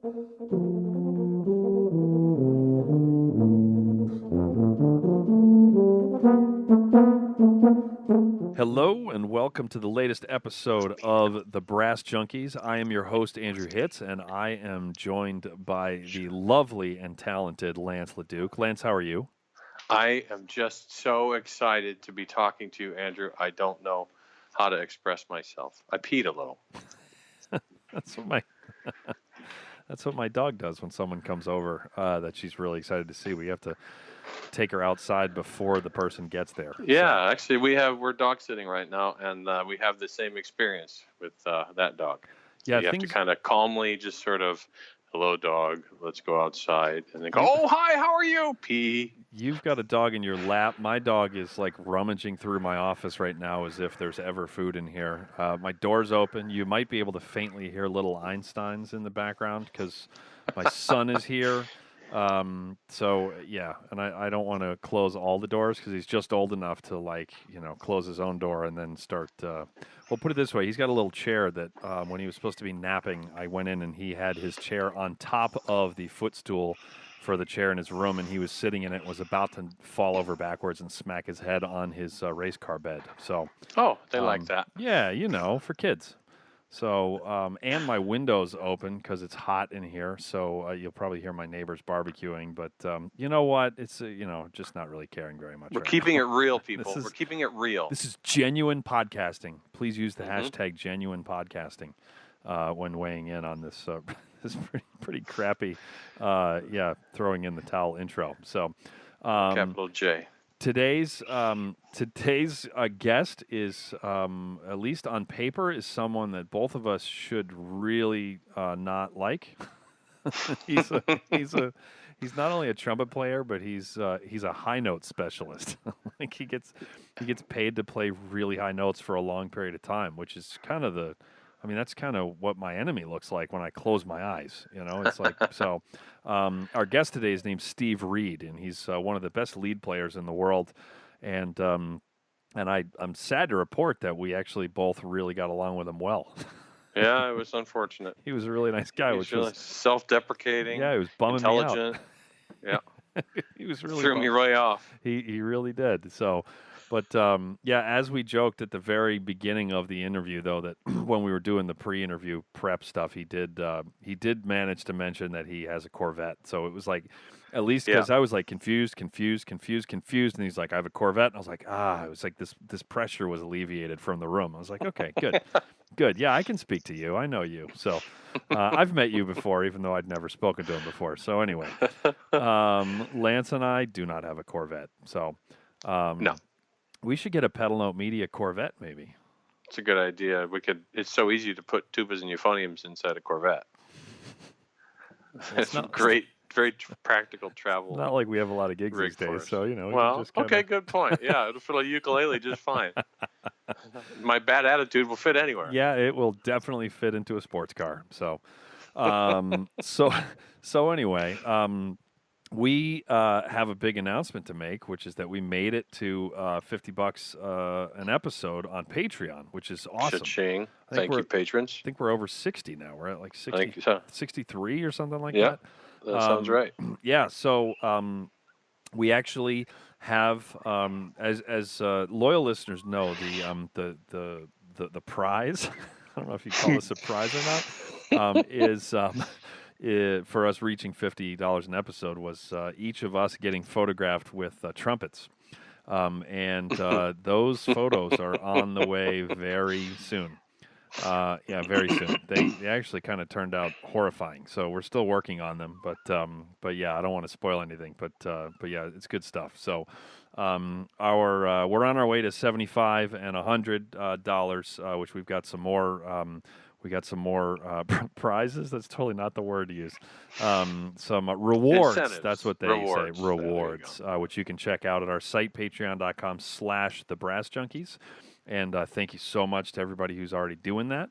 Hello and welcome to the latest episode of the Brass Junkies. I am your host, Andrew Hitz, and I am joined by the lovely and talented Lance LaDuke. Lance, how are you? I am just so excited to be talking to you, Andrew. I don't know how to express myself. I peed a little. That's what my dog does when someone comes over that she's really excited to see. We have to take her outside before the person gets there. Yeah, so. Actually, we're dog sitting right now, and we have the same experience with that dog. Yeah, you have to kind of calmly just sort of, hello, dog, let's go outside, and then go, oh, hi, how are you? Pee. You've got a dog in your lap. My dog is like rummaging through my office right now as if there's ever food in here. My door's open. You might be able to faintly hear little Einsteins in the background because my son is here. So, yeah, and I don't want to close all the doors because he's just old enough to, close his own door and then start. Well, put it this way. He's got a little chair that when he was supposed to be napping, I went in and he had his chair on top of the footstool for the chair in his room, and he was sitting in it, was about to fall over backwards and smack his head on his race car bed. So, they like that. Yeah, for kids. So, and my window's open because it's hot in here, so you'll probably hear my neighbors barbecuing. But you know what? It's, just not really caring very much. We're keeping it real, people. We're keeping it real. This is genuine podcasting. Please use the hashtag genuine podcasting when weighing in on this. This pretty crappy, throwing in the towel intro. So, capital J. Today's guest is, at least on paper, is someone that both of us should really not like. He's not only a trumpet player, but he's a high note specialist. Like he gets paid to play really high notes for a long period of time, which is kind of that's kind of what my enemy looks like when I close my eyes. It's like so. Our guest today is named Steve Reid, and he's one of the best lead players in the world. And I'm sad to report that we actually both really got along with him well. Yeah, it was unfortunate. He was a really nice guy. He was self-deprecating. Yeah, he was bumming intelligent. me out. Yeah, he was really threw me right off. He really did. So. But, as we joked at the very beginning of the interview, though, that when we were doing the pre-interview prep stuff, he did manage to mention that he has a Corvette. So it was like, at least because I was like confused. And he's like, I have a Corvette. And I was like, it was like this pressure was alleviated from the room. I was like, okay, good. Good. Yeah, I can speak to you. I know you. So I've met you before, even though I'd never spoken to him before. So anyway, Lance and I do not have a Corvette. So no. We should get a Pedal Note Media Corvette, maybe. It's a good idea. It's so easy to put tubas and euphoniums inside a Corvette. It's great, very practical travel. Not like we have a lot of gigs these days, so Well, just kinda... okay, good point. Yeah, it'll fit a ukulele just fine. My bad attitude will fit anywhere. Yeah, it will definitely fit into a sports car. So, so anyway. We have a big announcement to make, which is that we made it to $50 an episode on Patreon, which is awesome. Cha-ching. Thank you, patrons. I think we're over 60 now. We're at like 60, 63 or something like that. Yeah, that sounds right. Yeah, so we actually have, as loyal listeners know, the prize. I don't know if you call this a prize or not. Is for us reaching $50 an episode was each of us getting photographed with trumpets. And those photos are on the way very soon. Very soon. They actually kind of turned out horrifying. So we're still working on them, but yeah, I don't want to spoil anything, but yeah, it's good stuff. So we're on our way to $75 and $100, which we've got some more. We got some more prizes. That's totally not the word to use. Some rewards. Incentives. That's what they say. Rewards, which you can check out at our site, patreon.com/thebrassjunkies. And thank you so much to everybody who's already doing that.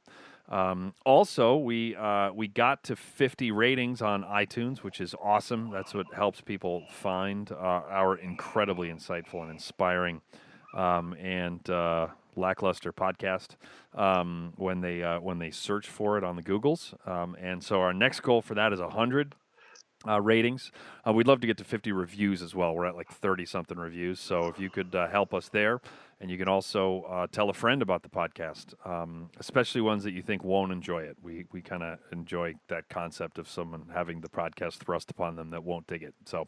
Also, we got to 50 ratings on iTunes, which is awesome. That's what helps people find our incredibly insightful and inspiring and lackluster podcast when they search for it on the Googles. And so our next goal for that is 100 ratings. We'd love to get to 50 reviews as well. We're at like 30-something reviews. So if you could help us there, and you can also tell a friend about the podcast, especially ones that you think won't enjoy it. We kind of enjoy that concept of someone having the podcast thrust upon them that won't dig it. So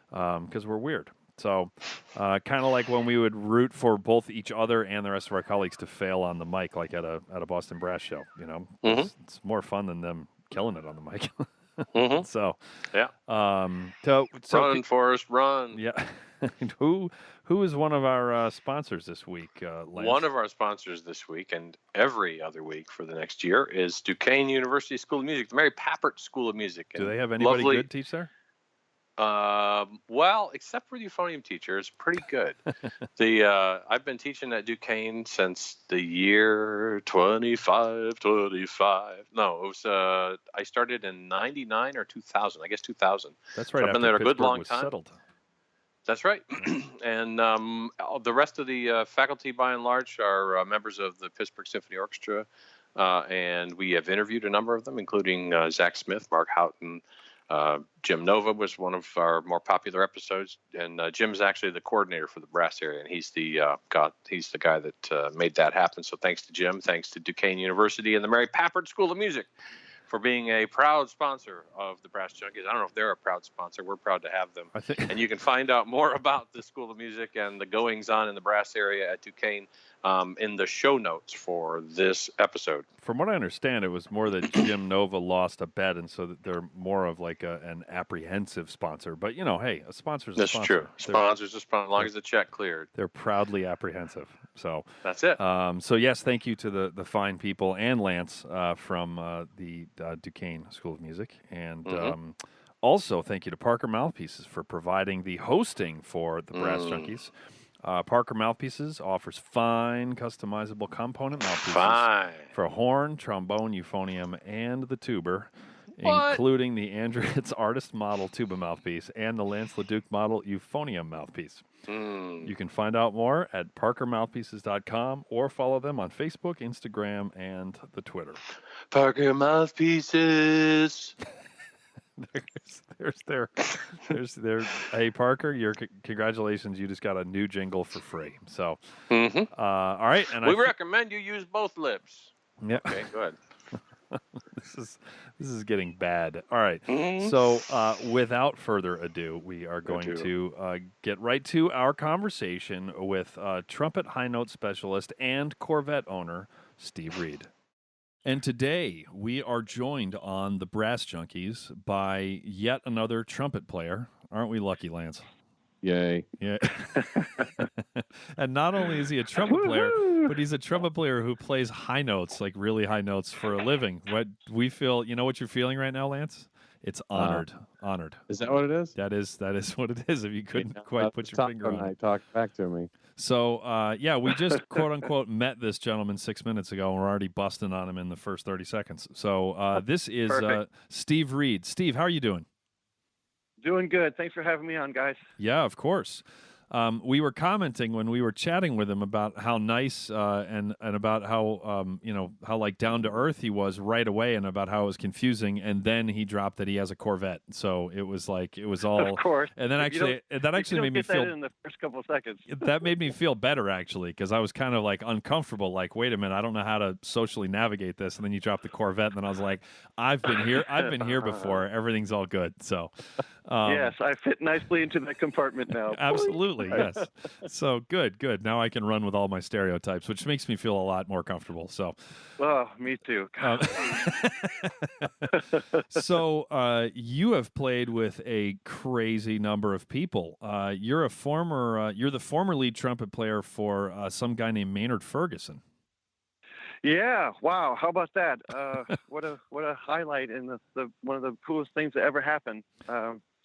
because we're weird. So kind of like when we would root for both each other and the rest of our colleagues to fail on the mic, like at a Boston Brass show. You know, it's more fun than them killing it on the mic. So yeah. So run, Forrest, run. Yeah. Who is one of our sponsors this week, Lance? One of our sponsors this week and every other week for the next year is Duquesne University School of Music, the Mary Papert School of Music. Do they have anybody good teach there? Well, except for the euphonium teachers, pretty good. I've been teaching at Duquesne since the year 25. No, it was I started in 99 or 2000. I guess 2000. That's right. So I've been there a good long time. Settled. That's right. And the rest of the faculty, by and large, are members of the Pittsburgh Symphony Orchestra, and we have interviewed a number of them, including Zach Smith, Mark Houchin. Jim Nova was one of our more popular episodes, and Jim's actually the coordinator for the brass area, and he's the guy that made that happen. So thanks to Jim, thanks to Duquesne University and the Mary Papert School of Music for being a proud sponsor of the Brass Junkies. I don't know if they're a proud sponsor. We're proud to have them. And you can find out more about the School of Music and the goings-on in the brass area at Duquesne in the show notes for this episode. From what I understand, it was more that Jim Nova lost a bet, and so that they're more of like an apprehensive sponsor. But, you know, hey, a sponsor's a sponsor. That's true. Sponsor's a sponsor, as long as the check cleared. They're proudly apprehensive. So that's it. So, yes, thank you to the fine people and Lance from the Duquesne School of Music. And also thank you to Parker Mouthpieces for providing the hosting for the Brass Junkies. Parker Mouthpieces offers fine, customizable component mouthpieces for horn, trombone, euphonium, and the tuber, including the Andrew Hitz Artist Model tuba mouthpiece and the Lance LaDuke Model euphonium mouthpiece. You can find out more at parkermouthpieces.com or follow them on Facebook, Instagram, and the Twitter. Parker Mouthpieces. There's their. Hey Parker, congratulations! You just got a new jingle for free. So, all right, and we recommend you use both lips. Yeah. Okay, go ahead. This is getting bad. All right. So, without further ado, we are going to get right to our conversation with trumpet high note specialist and Corvette owner Steve Reid. And today we are joined on the Brass Junkies by yet another trumpet player. Aren't we lucky, Lance? Yay. Yeah. And not only is he a trumpet player, but he's a trumpet player who plays high notes, like really high notes for a living. What we feel, you know what you're feeling right now, Lance? It's honored. Honored. Is that what it is? That is what it is. If you couldn't quite put your finger on it. Talk back to me. So, yeah, we just quote unquote met this gentleman 6 minutes ago, and we're already busting on him in the first 30 seconds. So, this is Steve Reid. Steve, how are you doing? Doing good. Thanks for having me on, guys. Yeah, of course. We were commenting when we were chatting with him about how nice and about how how like down to earth he was right away, and about how it was confusing. And then he dropped that he has a Corvette, so it was all. Of course. And then that actually made me feel in the first couple of seconds. That made me feel better actually, because I was kind of like uncomfortable. Like, wait a minute, I don't know how to socially navigate this. And then you dropped the Corvette, and then I was like, I've been here before. Everything's all good. So. Yes, I fit nicely into that compartment now. Absolutely, yes. So good. Now I can run with all my stereotypes, which makes me feel a lot more comfortable. So, oh, me too. So you have played with a crazy number of people. You're the former lead trumpet player for some guy named Maynard Ferguson. Yeah, wow. How about that? What a highlight and the one of the coolest things that ever happened.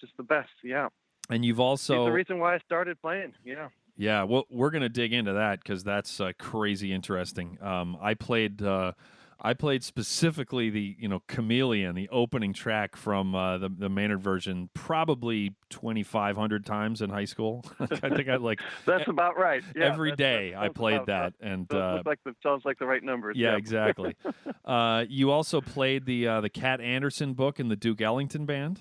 Just the best, yeah. And you've also... He's the reason why I started playing, yeah. Yeah, well, we're going to dig into that because that's crazy interesting. I played I played specifically the Chameleon, the opening track from the Maynard version, probably 2,500 times in high school. I think I like That's about right. Yeah, every day I played that, and sounds like the right numbers. Yeah, exactly. You also played the Cat Anderson book in the Duke Ellington band.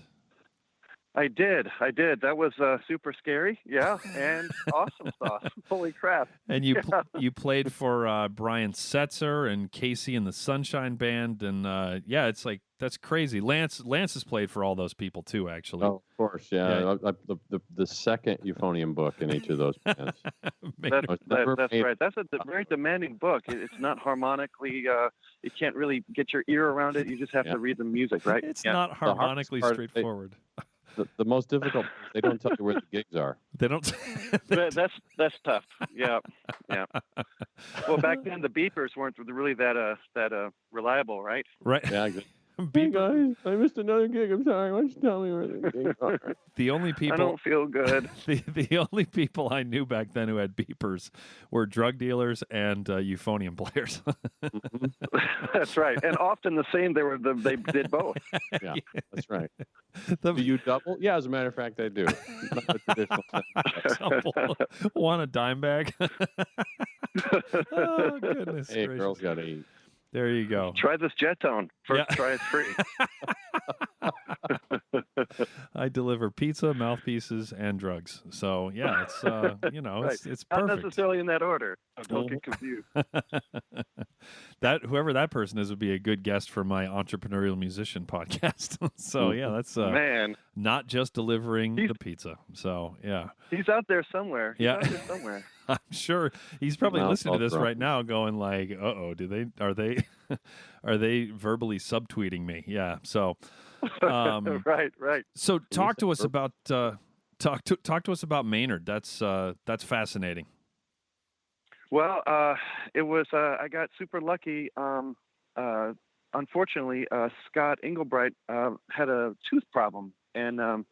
I did. That was super scary. Yeah, and awesome sauce. Holy crap! And you played for Brian Setzer and Casey and the Sunshine Band, and it's like that's crazy. Lance has played for all those people too, actually. Oh, of course, yeah. The second euphonium book in each of those bands. That's right. That's a very demanding book. It's not harmonically. You can't really get your ear around it. You just have to read the music, right? It's not harmonically straightforward. The most difficult, they don't tell you where the gigs are. They don't. That's tough. Yeah. Well, back then the beepers weren't really that reliable, right? Right. Yeah. Exactly. Hey guys, I missed another gig. I'm sorry. Why don't you tell me where the gigs are? The only people I don't feel good. The only people I knew back then who had beepers were drug dealers and euphonium players. That's right, and often the same. They did both. Yeah, that's right. Do you double? Yeah, as a matter of fact, I do. Not a traditional Want a dime bag? Oh goodness! Hey, gracious. girls got to eat. There you go. Try this jet tone. First try it's free. I deliver pizza, mouthpieces, and drugs. So yeah, it's right. it's perfect. Not necessarily in that order. So don't get confused. That whoever that person is would be a good guest for my entrepreneurial musician podcast. So yeah, that's man. Not just delivering the pizza. So yeah, he's out there somewhere. I'm sure he's probably listening to this right now, going like, "Uh-oh, are they verbally subtweeting me?" Yeah. So, right. So talk to us about talk to us about Maynard. That's fascinating. Well, it was. I got super lucky. Unfortunately, Scott Engelbright had a tooth problem, and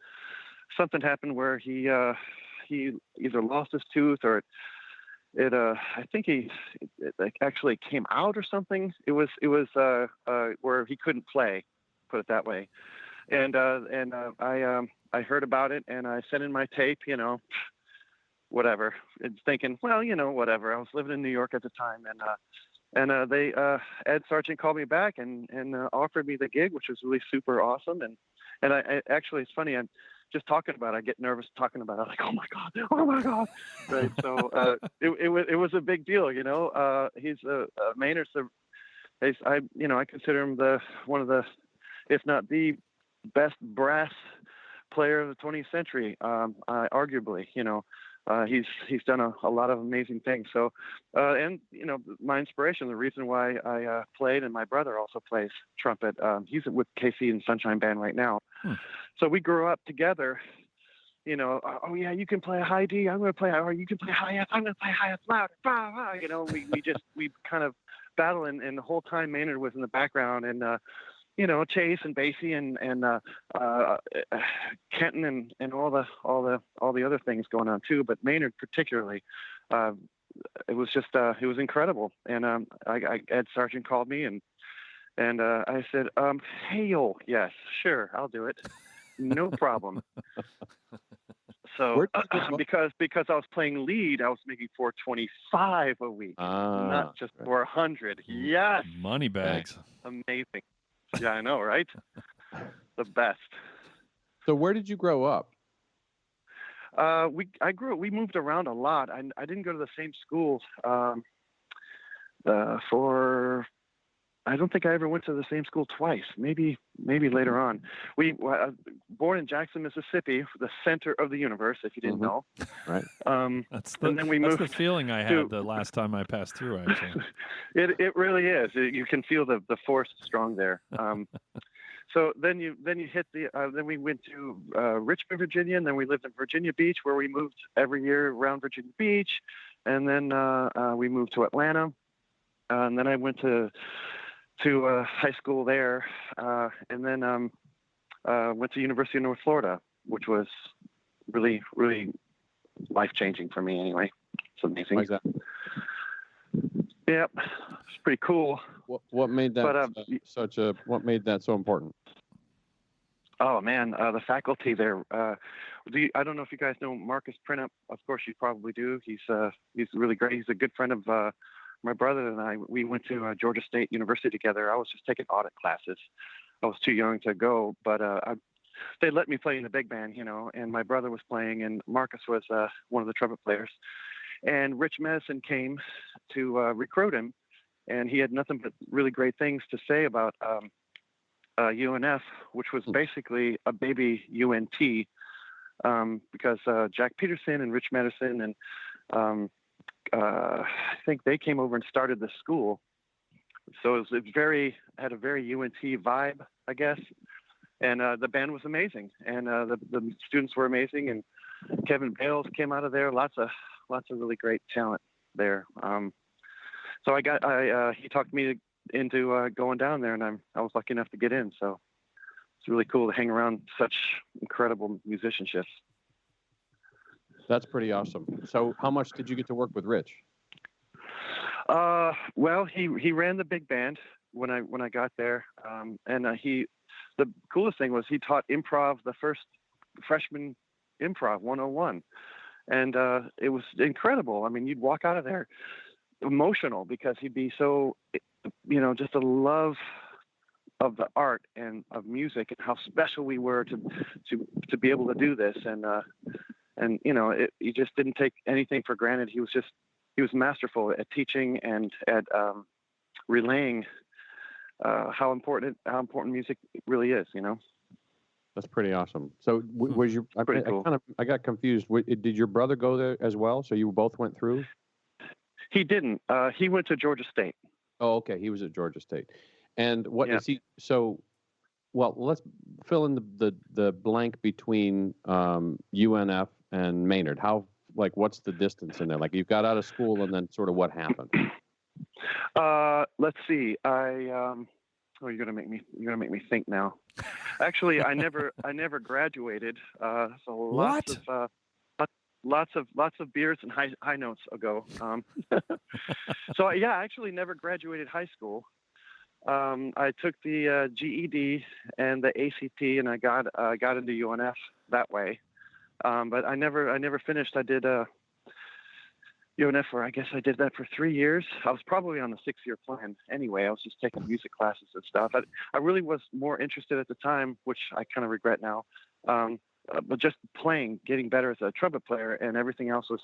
something happened where he either lost his tooth or it I think it actually came out or something. It was where he couldn't play, put it that way. And I heard about it and I sent in my tape, whatever. It's thinking, well, whatever. I was living in New York at the time, and they Ed Sargent called me back and offered me the gig, which was really super awesome. And I actually, it's funny, I'm just talking about it, I get nervous talking about it. I'm like, oh my God. Right. So it was a big deal, he's Maynard's I consider him one of the, if not the best brass player of the 20th century, arguably, he's done a lot of amazing things. So, and my inspiration, the reason why I played, and my brother also plays trumpet. He's with Casey and Sunshine Band right now. So we grew up together. Oh yeah, you can play a high D. I'm going to play, or you can play high F. I'm going to play high F louder. Bah, bah. We kind of battle, and the whole time Maynard was in the background, and Chase and Basie and Kenton and all the other things going on too. But Maynard particularly, it was just it was incredible. And Ed Sargent called me and I said, "Hey-o, yes, sure, I'll do it, no problem." So because I was playing lead, I was making $425 a week, not just $400. Yes, money bags. Amazing. Yeah, I know, right? The best. So where did you grow up? We moved around a lot. I didn't go to the same schools I don't think I ever went to the same school twice. Maybe later on. We born in Jackson, Mississippi, the center of the universe. If you didn't know, right? That's the feeling I had the last time I passed through. Actually, it really is. You can feel the force strong there. So then you hit then we went to Richmond, Virginia, and then we lived in Virginia Beach, where we moved every year around Virginia Beach, and then we moved to Atlanta, and then I went to high school there, and then went to University of North Florida, which was really, really life-changing for me anyway. It's amazing. Why is that? Yep, it's pretty cool. What made that what made that so important? Oh man, the faculty there. I don't know if you guys know Marcus Printup. Of course, you probably do. He's really great. He's a good friend of my brother and I. We went to Georgia State University together. I was just taking audit classes. I was too young to go, but they let me play in the big band, and my brother was playing, and Marcus was one of the trumpet players. And Rich Medicine came to recruit him, and he had nothing but really great things to say about UNF, which was basically a baby UNT, because Jack Peterson and Rich Medicine and I think they came over and started the school. So it had a very UNT vibe, I guess. And the band was amazing, and the students were amazing, and Kevin Bales came out of there. Lots of really great talent there. So he talked me into going down there, and I was lucky enough to get in. So it's really cool to hang around such incredible musicianship. That's pretty awesome. So how much did you get to work with Rich? Well, he ran the big band when I got there, and the coolest thing was he taught improv, the first freshman improv 101. And it was incredible. I mean, you'd walk out of there emotional because he'd be so, just a love of the art and of music and how special we were to be able to do this. And he just didn't take anything for granted. He was masterful at teaching and at relaying how important music really is, That's pretty awesome. So was your? Cool. I got confused. Did your brother go there as well? So you both went through? He didn't. He went to Georgia State. Oh, okay. He was at Georgia State. And what is he? So, well, let's fill in the blank between UNF and Maynard. What's the distance in there? Like, you got out of school and then sort of what happened? Let's see. You're gonna make me think now. Actually, I never graduated. So lots of beers and high notes ago. So yeah, I actually never graduated high school. I took the GED and the ACT, and I got into UNF that way. But I never finished. I did UNF for, I guess I did that for 3 years. I was probably on the 6-year plan anyway. I was just taking music classes and stuff. I really was more interested at the time, which I kind of regret now, but just playing, getting better as a trumpet player, and everything else was,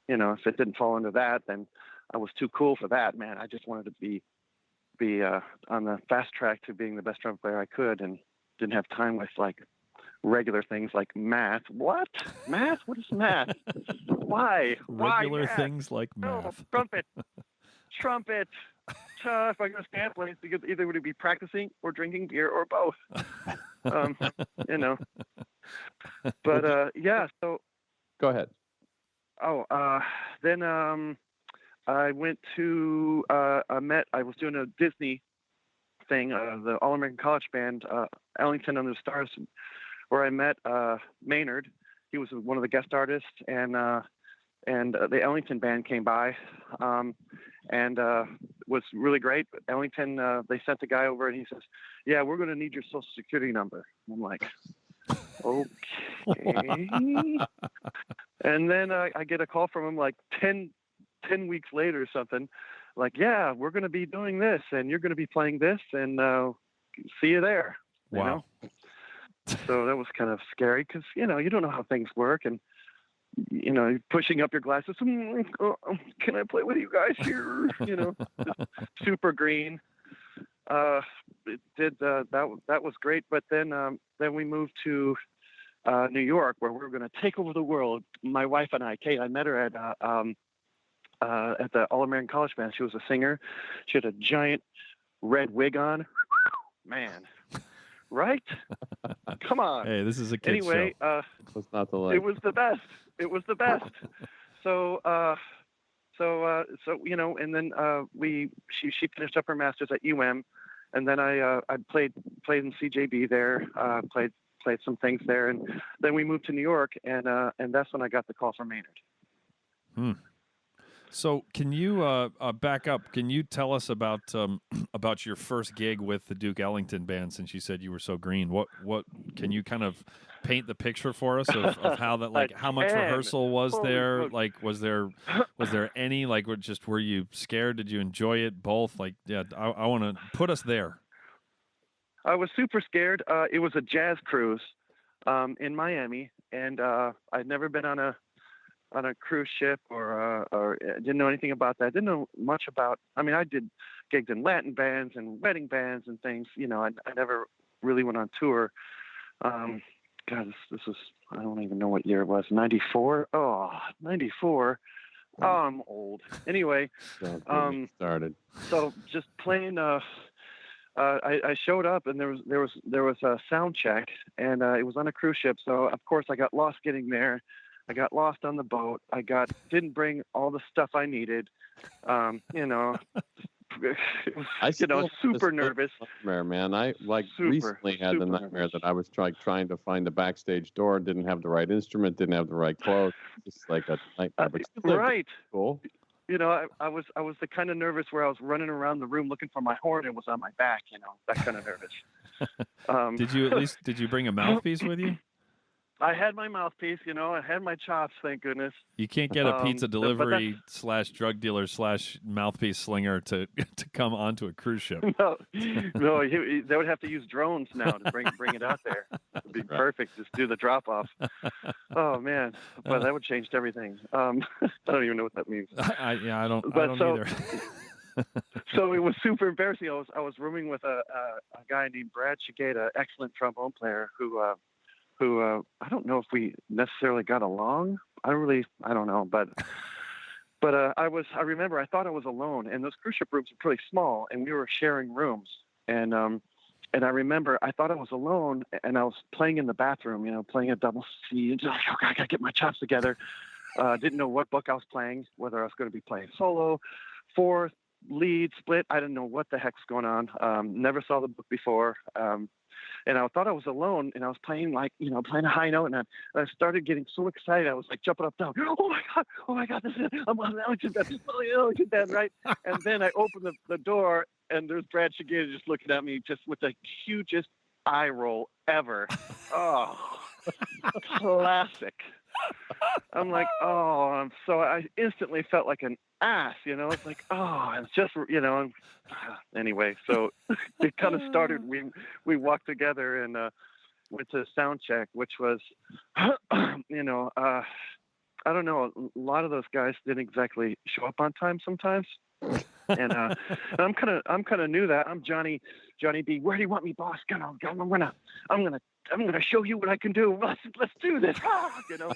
if it didn't fall into that, then I was too cool for that, man. I just wanted to be on the fast track to being the best trumpet player I could, and didn't have time with regular things like math. What? Math? What is math? Why? Regular Why things like math. No, trumpet. If I'm going to stand place, either would be practicing or drinking beer or both. But yeah. So. Go ahead. Then I went to I was doing a Disney thing, the All American College Band, Ellington Under the Stars, where I met Maynard. He was one of the guest artists, and the Ellington band came by, and was really great. Ellington, they sent a guy over, and he says, "Yeah, we're going to need your Social Security number." I'm like, okay. And then I get a call from him like 10 weeks later or something, like, "Yeah, we're going to be doing this, and you're going to be playing this, and see you there." Wow. So that was kind of scary because, you don't know how things work, and, you're pushing up your glasses. Can I play with you guys here? Super green. It did that was great. But then we moved to New York, where we were going to take over the world. My wife and I, Kate, I met her at the All American College Band. She was a singer. She had a giant red wig on. Man. Right? Come on. Hey, this is a kid's anyway, show. That's not the life. It was the best. So, and then she finished up her master's at UM, and then I played in CJB there, played some things there, and then we moved to New York, and that's when I got the call from Maynard. So can you back up? Can you tell us about about your first gig with the Duke Ellington band? Since you said you were so green, what can you kind of paint the picture for us of how that, like, how much rehearsal was there? Smokes. Like, was there any, like, were you scared? Did you enjoy it? Both? Like, yeah, I want to put us there. I was super scared. It was a jazz cruise in Miami, and I'd never been on a cruise ship or didn't know anything about that. Didn't know much about. I mean, I did gigs in Latin bands and wedding bands and things. You know, I never really went on tour. God, this was, I don't even know what year it was. 94. Oh, 94. Oh, I'm old. Anyway, started. So just playing. I showed up and there was a sound check, and it was on a cruise ship. So of course I got lost getting there. I got lost on the boat. Didn't bring all the stuff I needed. You know, it was, super nervous. Nightmare, man. I recently had the nightmare nervous. That I was trying to find the backstage door, didn't have the right instrument, didn't have the right clothes. Just like a nightmare. Right. Cool. You know, I was the kind of nervous where I was running around the room looking for my horn and was on my back. You know, that kind of nervous. Did you bring a mouthpiece with you? I had my mouthpiece, you know, I had my chops, thank goodness. You can't get a pizza delivery / drug dealer / mouthpiece slinger to come onto a cruise ship. No, they would have to use drones now to bring it out there. It'd be perfect. Just do the drop off. Oh man, but that would change everything. I don't even know what that means. I don't either. So it was super embarrassing. I was rooming with a guy named Brad Shigeta, excellent trombone player who I don't know if we necessarily got along. I don't know, but I remember I thought I was alone, and those cruise ship rooms were pretty small, and we were sharing rooms, and I remember I thought I was alone, and I was playing in the bathroom, you know, playing a double C, and like, okay, I gotta get my chops together. Didn't know what book I was playing, whether I was going to be playing solo, fourth, lead, split. I didn't know what the heck's going on. Never saw the book before. And I thought I was alone, and I was playing playing a high note, and I started getting so excited. I was like jumping up and down. Oh my God, this is I'm on the Ellington band, right? And then I opened the door, and there's Brad Shigeta just looking at me, just with the hugest eye roll ever. Oh, classic. I'm like, so I instantly felt like an ass, you know. It's like, it's just, you know. Anyway, so it kind of started. We walked together and went to sound check, which was, you know, I don't know. A lot of those guys didn't exactly show up on time sometimes. And I'm kind of new that I'm Johnny B. Where do you want me, boss? I'm gonna show you what I can do. Let's do this, you know.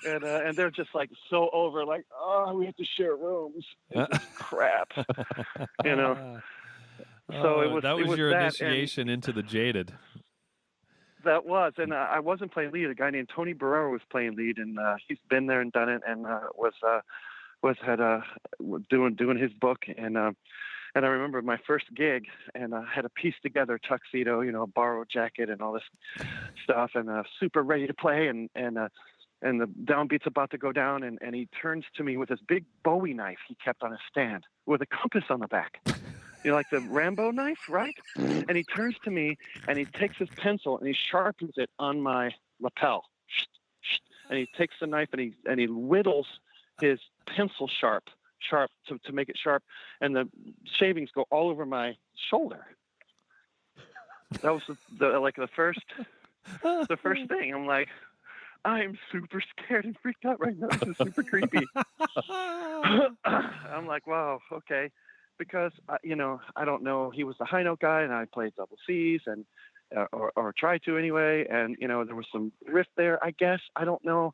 And they're just like so over, like, we have to share rooms. It's just crap, you know. So it was your initiation into the jaded. That was, and I wasn't playing lead. A guy named Tony Barrero was playing lead, and he's been there and done it, and doing his book, and I remember my first gig, and I had a piece together tuxedo, you know, a borrowed jacket and all this stuff, and super ready to play, and the downbeat's about to go down, and he turns to me with this big Bowie knife he kept on his stand with a compass on the back. You know, like the Rambo knife, right? And he turns to me, and he takes his pencil, and he sharpens it on my lapel. And he takes the knife, and he whittles his pencil sharp to make it sharp, and the shavings go all over my shoulder. That was the first thing. I'm like, I'm super scared and freaked out right now. This is super creepy. I'm like, wow, okay, because you know, I don't know. He was the high note guy, and I played double C's, and or tried to anyway, and you know, there was some riff there. I guess I don't know.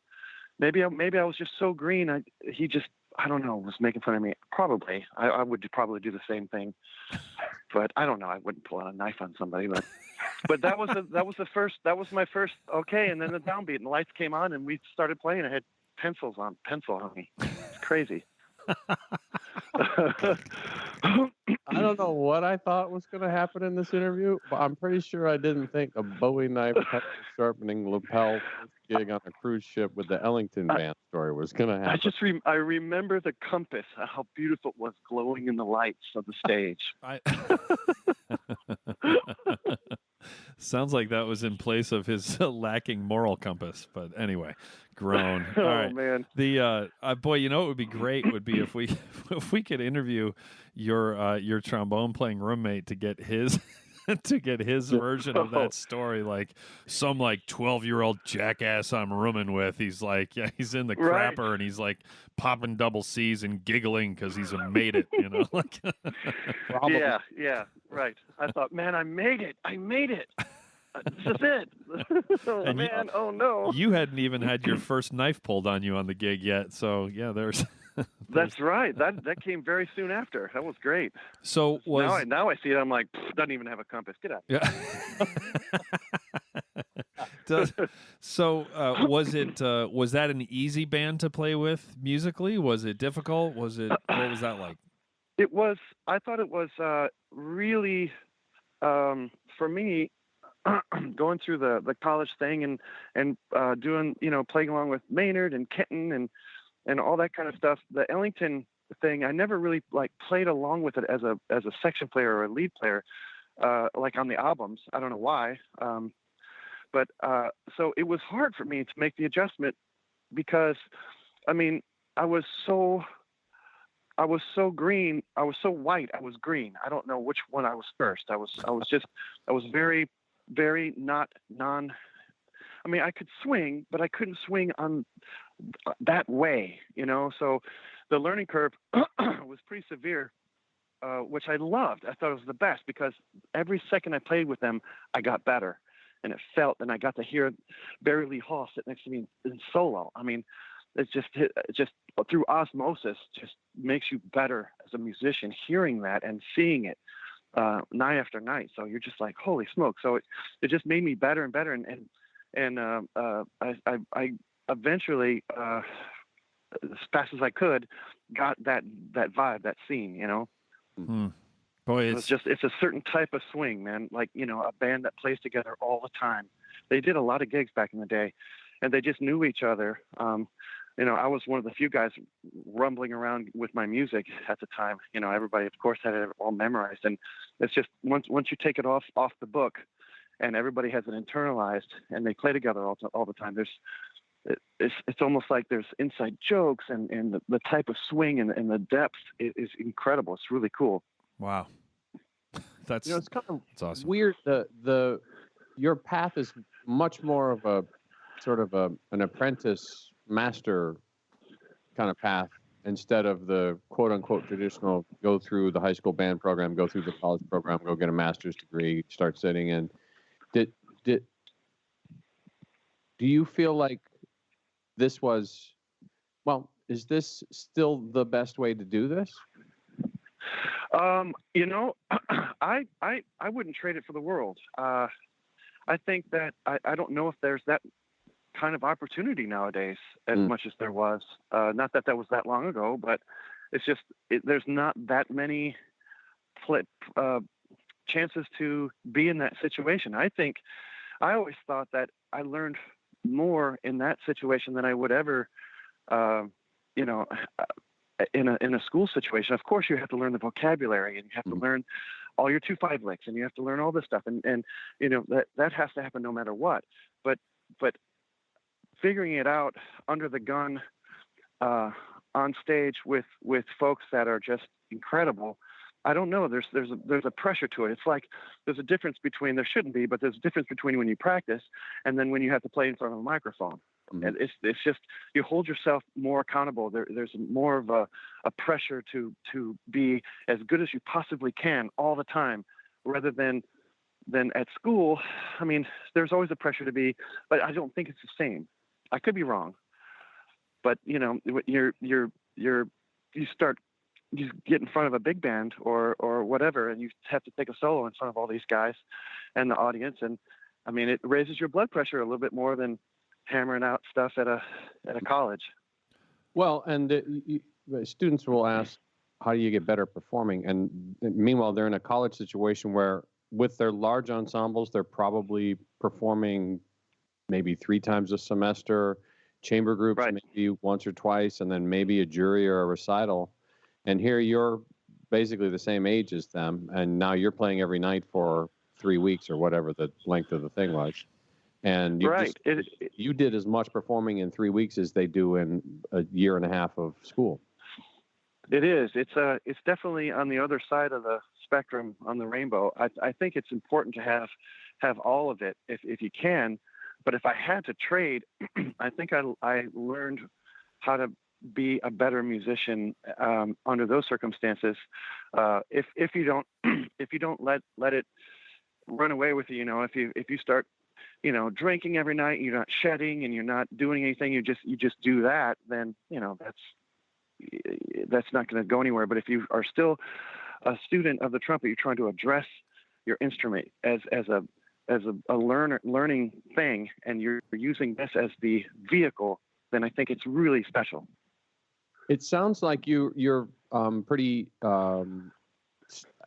Maybe I was just so green. I don't know, was making fun of me. Probably. I would probably do the same thing. But I don't know. I wouldn't pull out a knife on somebody. But that was my first, okay. And then the downbeat and the lights came on and we started playing. I had pencil on me. It's crazy. I don't know what I thought was going to happen in this interview, but I'm pretty sure I didn't think a Bowie knife sharpening lapel gig on a cruise ship with the Ellington band story was going to happen. I remember the compass, how beautiful it was glowing in the lights of the stage. Sounds like that was in place of his lacking moral compass. But anyway, grown. All right. Man. The boy, you know what would be great would be if we could interview your trombone playing roommate to get his version of that story, like some 12-year-old jackass I'm rooming with. He's he's in the crapper and he's popping double C's and giggling because he's made it, Yeah, right. I thought, man, I made it. This is it. Oh no. You hadn't even had your first knife pulled on you on the gig yet, so yeah, there's. That's right. That came very soon after. That was great. So now I see it. I'm like, doesn't even have a compass. Get out. Yeah. Was that an easy band to play with musically? Was it difficult? What was that like? It was. I thought it was really for me. Going through the college thing and doing playing along with Maynard and Kenton and all that kind of stuff. The Ellington thing, I never really played along with it as a section player or a lead player, on the albums. I don't know why. But so it was hard for me to make the adjustment because, I mean, I was so green. I was so white. I was green. I don't know which one I was first. I was very, very non. I mean, I could swing, but I couldn't swing on that way, So the learning curve was pretty severe, which I loved. I thought it was the best because every second I played with them, I got better, and it felt. And I got to hear Barry Lee Hall sit next to me in solo. I mean, it just through osmosis just makes you better as a musician, hearing that and seeing it night after night. So you're just like, holy smoke. So it just made me better and better. And I eventually, as fast as I could, got that vibe, that scene, Mm-hmm. Boy, it's a certain type of swing, man. A band that plays together all the time. They did a lot of gigs back in the day, and they just knew each other. I was one of the few guys rumbling around with my music at the time. Everybody, of course, had it all memorized, and it's just once you take it off the book, and everybody has it internalized, and they play together all the time. It's almost like there's inside jokes, and the type of swing and the depth is incredible. It's really cool. Wow, that's it's kind of awesome. Weird. Your path is much more of a sort of an apprentice master kind of path instead of the quote unquote traditional go through the high school band program, go through the college program, go get a master's degree, start sitting in. Do you feel like this was, is this still the best way to do this? I wouldn't trade it for the world. I think that I don't know if there's that kind of opportunity nowadays as much as there was. Not that was that long ago, but it's just there's not that many chances to be in that situation. I always thought that I learned more in that situation than I would ever, in a school situation. Of course, you have to learn the vocabulary, and you have to learn all your 2/5 licks, and you have to learn all this stuff, and that has to happen no matter what. But figuring it out under the gun on stage with folks that are just incredible. I don't know. There's a pressure to it. It's like there's a difference between, there shouldn't be, but there's a difference between when you practice and then when you have to play in front of a microphone. Mm-hmm. And it's just, you hold yourself more accountable. There's more of a pressure to be as good as you possibly can all the time, rather than at school. I mean, there's always a pressure to be, but I don't think it's the same. I could be wrong, but you get in front of a big band or whatever, and you have to take a solo in front of all these guys and the audience. And I mean, it raises your blood pressure a little bit more than hammering out stuff at a college. Well, and students will ask, how do you get better performing? And meanwhile, they're in a college situation where with their large ensembles, they're probably performing maybe 3 times a semester, chamber groups maybe once or twice, and then maybe a jury or a recital. And here you're basically the same age as them, and now you're playing every night for 3 weeks or whatever the length of the thing was. And you did as much performing in 3 weeks as they do in a year and a half of school. It is. It's definitely on the other side of the spectrum, on the rainbow. I think it's important to have all of it if you can. But if I had to trade, I think I learned how to be a better musician under those circumstances. If you don't let it run away with you, if you start drinking every night, you're not shedding and you're not doing anything, you just do that, then that's not going to go anywhere. But if you are still a student of the trumpet, you're trying to address your instrument as a learning thing, and you're using this as the vehicle, then I think it's really special. It sounds like you're pretty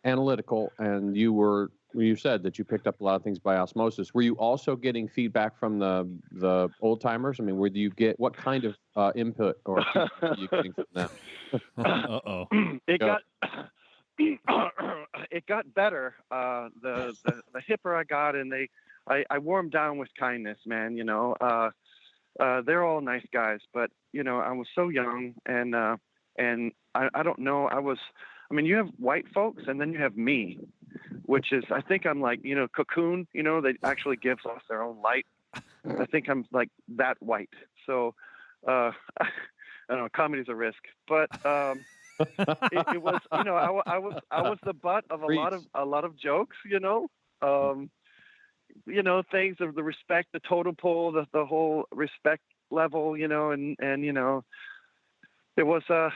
analytical, and you said that you picked up a lot of things by osmosis. Were you also getting feedback from the old timers? I mean, what kind of input or feedback were you getting from them? It got better. The hipper I got, and I wore them down with kindness, man. They're all nice guys, but I was so young, and I don't know. You have white folks, and then you have me, which is, I think I'm like, Cocoon, they actually gives off their own light. I think I'm like that white. So, I don't know, comedy's a risk, but, it was, I was the butt of a lot of jokes, things of the respect, the totem pole, the whole respect level, and it was, at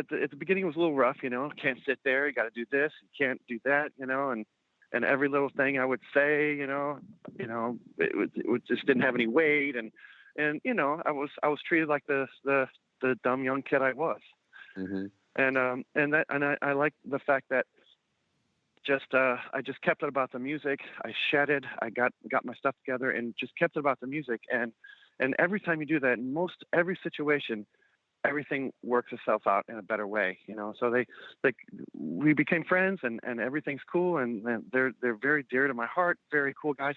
the beginning it was a little rough, can't sit there, you got to do this, you can't do that, and every little thing I would say, it just didn't have any weight. And I was treated like the dumb young kid I was. Mm-hmm. And I like the fact that I just kept it about the music. I shedded, I got my stuff together and just kept it about the music. And every time you do that, in most every situation, everything works itself out in a better way, So we became friends, and everything's cool, and they're very dear to my heart. Very cool guys.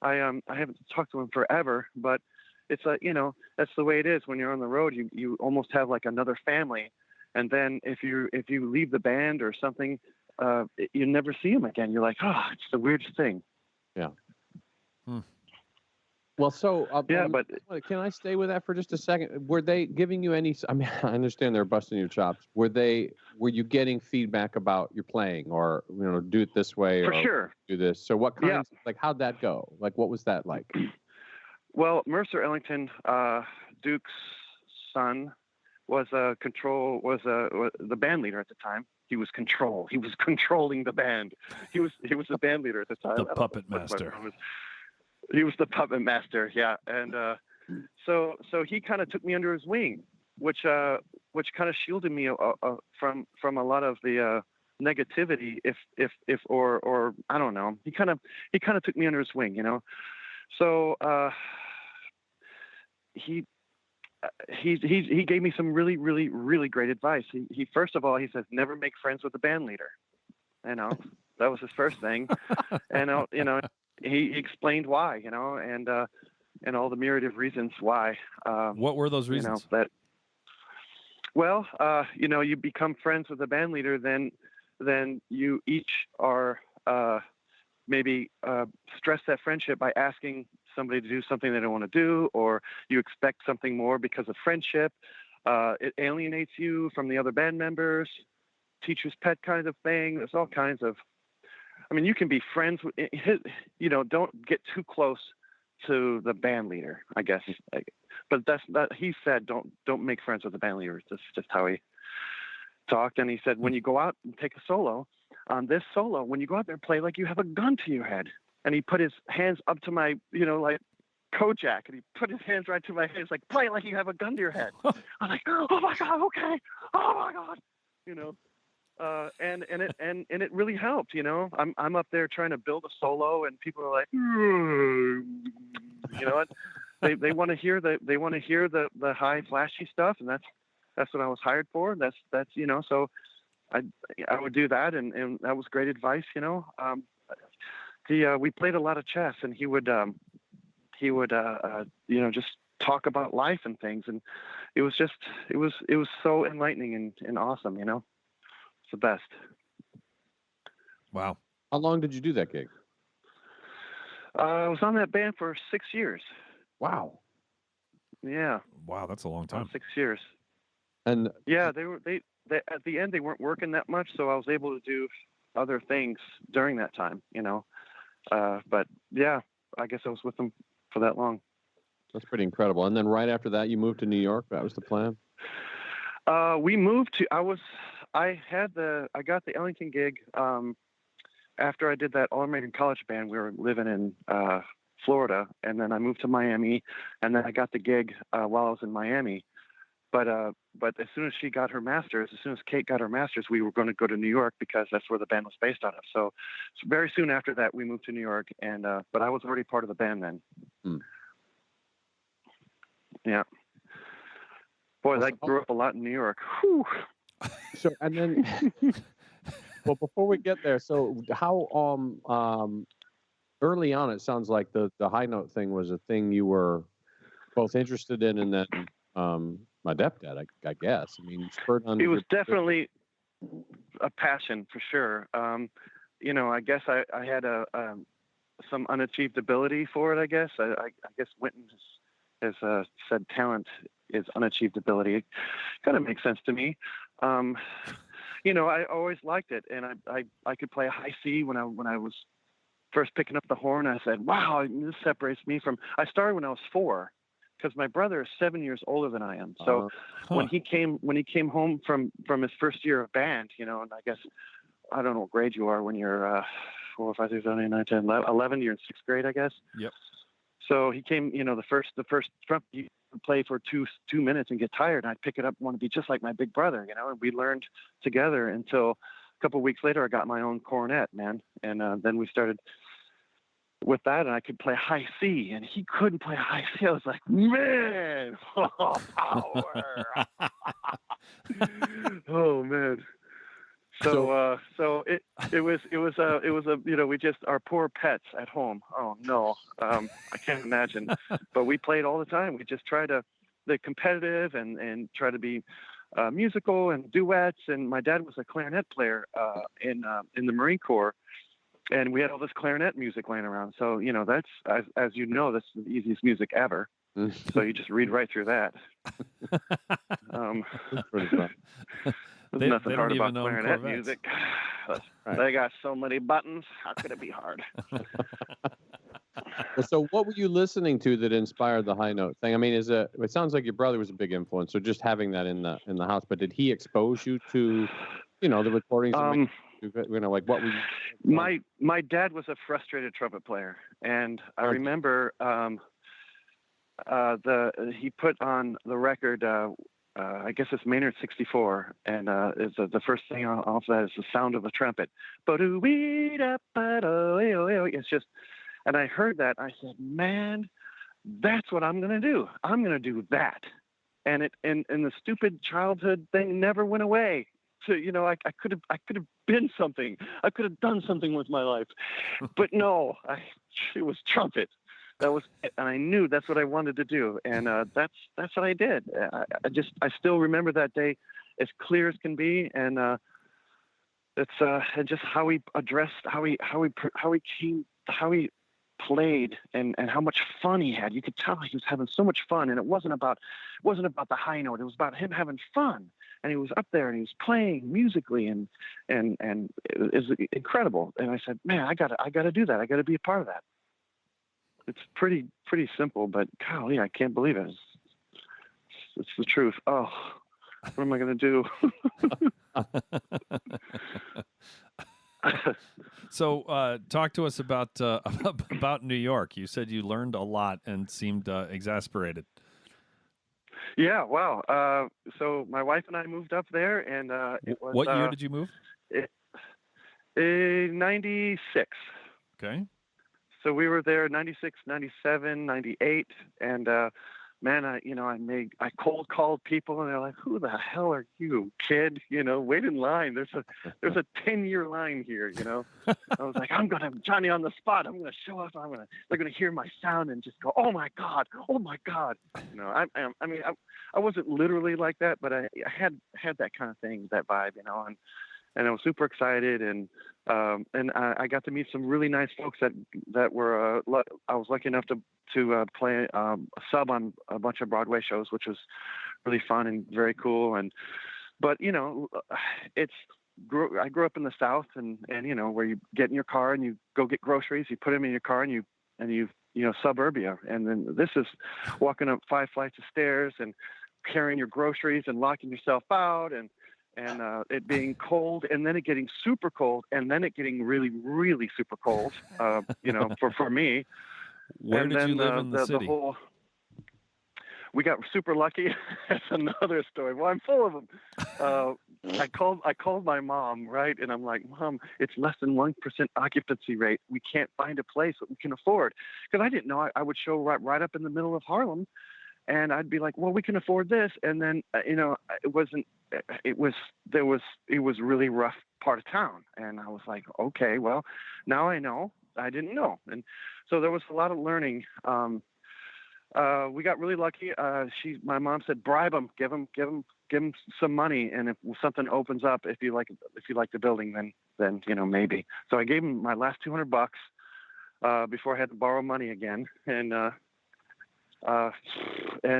I haven't talked to them forever, but it's that's the way it is when you're on the road. You almost have like another family, and then if you leave the band or something, you never see them again. You're like, oh, it's the weirdest thing. Yeah. Well, so but can I stay with that for just a second? Were they giving you any? I mean, I understand they're busting your chops. Were you getting feedback about your playing, or do it this way, for or sure, do this? So what kinds? Like, how'd that go? Like, what was that like? Well, Mercer Ellington, Duke's son, was the band leader at the time. He was controlling the band. He was the band leader at the time. The puppet master. He was the puppet master, yeah. And so he kind of took me under his wing, which kind of shielded me from a lot of the negativity, if or I don't know. He kind of took me under his wing, So he gave me some really, really, really great advice. He first of all, he says, never make friends with the band leader. That was his first thing. And he explained why, and all the myriad of reasons why. What were those reasons? You become friends with the band leader, then you each are maybe stress that friendship by asking somebody to do something they don't want to do, or you expect something more because of friendship. It alienates you from the other band members, teacher's pet kind of thing. There's all kinds of, you can be friends with, don't get too close to the band leader, I guess. But he said, don't make friends with the band leader. That's just how he talked. And he said, when you go out and take a solo, on this solo, when you go out there, play like you have a gun to your head. And he put his hands up to my, like Kojak, and he put his hands right to my head. He's like, play like you have a gun to your head. I was like, oh my God, okay. Oh my God. And it really helped, you know. I'm up there trying to build a solo, and people are like, you know what? They want to hear the high flashy stuff, and that's what I was hired for. That's you know. So I would do that, and that was great advice, you know. We played a lot of chess, and he would you know, just talk about life and things, and it was so enlightening and awesome, you know. It's the best. Wow. How long did you do that gig? I was on that band for 6 years. Wow. Yeah. Wow, that's a long time. 6 years. And yeah, they at the end they weren't working that much, so I was able to do other things during that time, you know. But yeah, I guess I was with them for that long. That's pretty incredible. And then right after that, you moved to New York. That was the plan. We moved to. I got the Ellington gig after I did that All-American College Band. We were living in Florida, and then I moved to Miami, and then I got the gig while I was in Miami. But as soon as she got her master's, as soon as Kate got her master's, we were going to go to New York because that's where the band was based out of. So very soon after that, we moved to New York, and but I was already part of the band then. Yeah. Boy, I grew up a lot in New York. Whew. So, and then, well, before we get there, so how early on, it sounds like the high note thing was a thing you were both interested in, and then adept at, I guess. I mean, spurred on. It was definitely a passion for sure. You know, I guess I had some unachieved ability for it. I guess I guess Winton has said talent is unachieved ability. It kind of makes sense to me. You know, I always liked it, and I could play a high C when I was first picking up the horn. I said, "Wow, this separates me from." I started when I was 4, because my brother is 7 years older than I am. So when he came home from his first year of band, you know, and I guess I don't know what grade you are when you're 4, 5, 6, 7, 8, 9, 10, 11. You're in 6th grade, I guess. Yep. So he came, you know, the first trumpet, he would play for two minutes and get tired, and I'd pick it up and want to be just like my big brother, you know, and we learned together until a couple of weeks later I got my own cornet, man. And then we started with that, and I could play high C, and he couldn't play high C. I was like, man, power. Oh man. So it was you know, we just, our poor pets at home. Oh no, I can't imagine. But we played all the time. We just tried to be competitive and try to be musical and duets. And my dad was a clarinet player in the Marine Corps, and we had all this clarinet music laying around. So you know, that's as you know, that's the easiest music ever. So you just read right through that. That's pretty fun. There's nothing hard about clarinet Corvettes. music. Right. They got so many buttons. How could it be hard? Well, so what were you listening to that inspired the high note thing? I mean, it sounds like your brother was a big influence, so just having that in the house. But did he expose you to, you know, the recordings? You know, like what were you? My dad was a frustrated trumpet player, and I remember he put on the record. I guess it's Maynard 64, and the first thing off that is the sound of the trumpet. It's just, and I heard that, I said, man, that's what I'm gonna do. I'm gonna do that, and the stupid childhood thing never went away. So you know, I could have been something. I could have done something with my life, but no, it was trumpet. That was it. And I knew that's what I wanted to do. And that's what I did. I still remember that day as clear as can be. And it's and just how he addressed, how he played and how much fun he had. You could tell he was having so much fun. And it wasn't about the high note. It was about him having fun. And he was up there and he was playing musically and it was incredible. And I said, man, I gotta do that. I gotta be a part of that. It's pretty simple, but golly, I can't believe it. It's the truth. Oh, what am I going to do? So, talk to us about New York. You said you learned a lot and seemed exasperated. Yeah, wow. So my wife and I moved up there, and it was. What year did you move? 96. Okay. So we were there 96, 97, 98, and man, I cold called people, and they're like, "Who the hell are you, kid? Wait in line. There's a 10-year line here." I was like, "I'm gonna Johnny on the spot. I'm gonna show up. They're gonna hear my sound and just go, oh my god, oh my god." I wasn't literally like that, but I had that kind of thing, that vibe, and I was super excited, and I got to meet some really nice folks that were I was lucky enough to play a sub on a bunch of Broadway shows, which was really fun and very cool. But I grew up in the South, and where you get in your car and you go get groceries, you put them in your car, and you suburbia, and then this is walking up 5 flights of stairs and carrying your groceries and locking yourself out, and it being cold, and then it getting super cold, and then it getting really, really super cold, for me. Where did you live in the city? We got super lucky. That's another story. Well, I'm full of them. I called my mom, right? And I'm like, "Mom, it's less than 1% occupancy rate. We can't find a place that we can afford." Because I didn't know I would show right up in the middle of Harlem. And I'd be like, "Well, we can afford this." And then, it wasn't, it was really rough part of town. And I was like, okay, well, now I know. I didn't know. And so there was a lot of learning. We got really lucky. My mom said, bribe them, give them some money. And if something opens up, if you like the building, then, maybe. So I gave him my last $200 before I had to borrow money again. And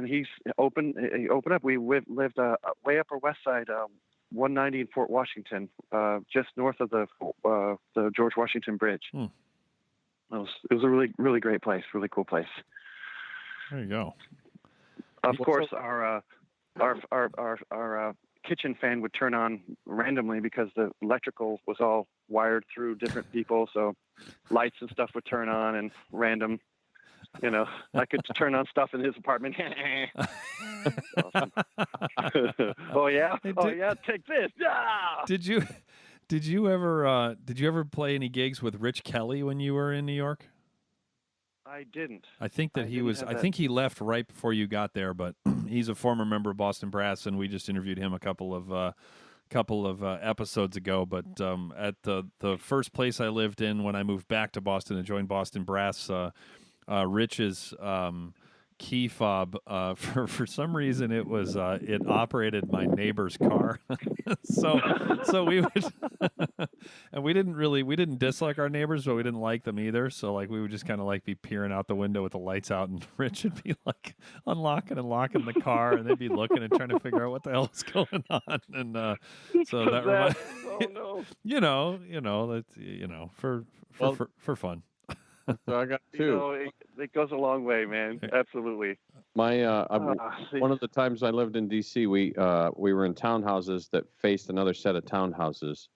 he opened up. We lived way upper west side, 190 in Fort Washington, just north of the George Washington Bridge. It was a really, really great place, really cool place. There you go. Of course, our kitchen fan would turn on randomly because the electrical was all wired through different people, so lights and stuff would turn on and random. I could turn on stuff in his apartment. Oh yeah, take this. Ah! Did you ever play any gigs with Rich Kelly when you were in New York? I didn't. I think that I think he left right before you got there, but he's a former member of Boston Brass, and we just interviewed him a couple of episodes ago. But at the first place I lived in when I moved back to Boston and joined Boston Brass, Rich's key fob, for some reason it operated my neighbor's car. so we would and we didn't dislike our neighbors, but we didn't like them either. So we would just kind of be peering out the window with the lights out, and Rich would be unlocking and locking the car, and they'd be looking and trying to figure out what the hell is going on. And so that that's for fun. So I got two. It goes a long way, man. Absolutely. One of the times I lived in D.C., we were in townhouses that faced another set of townhouses,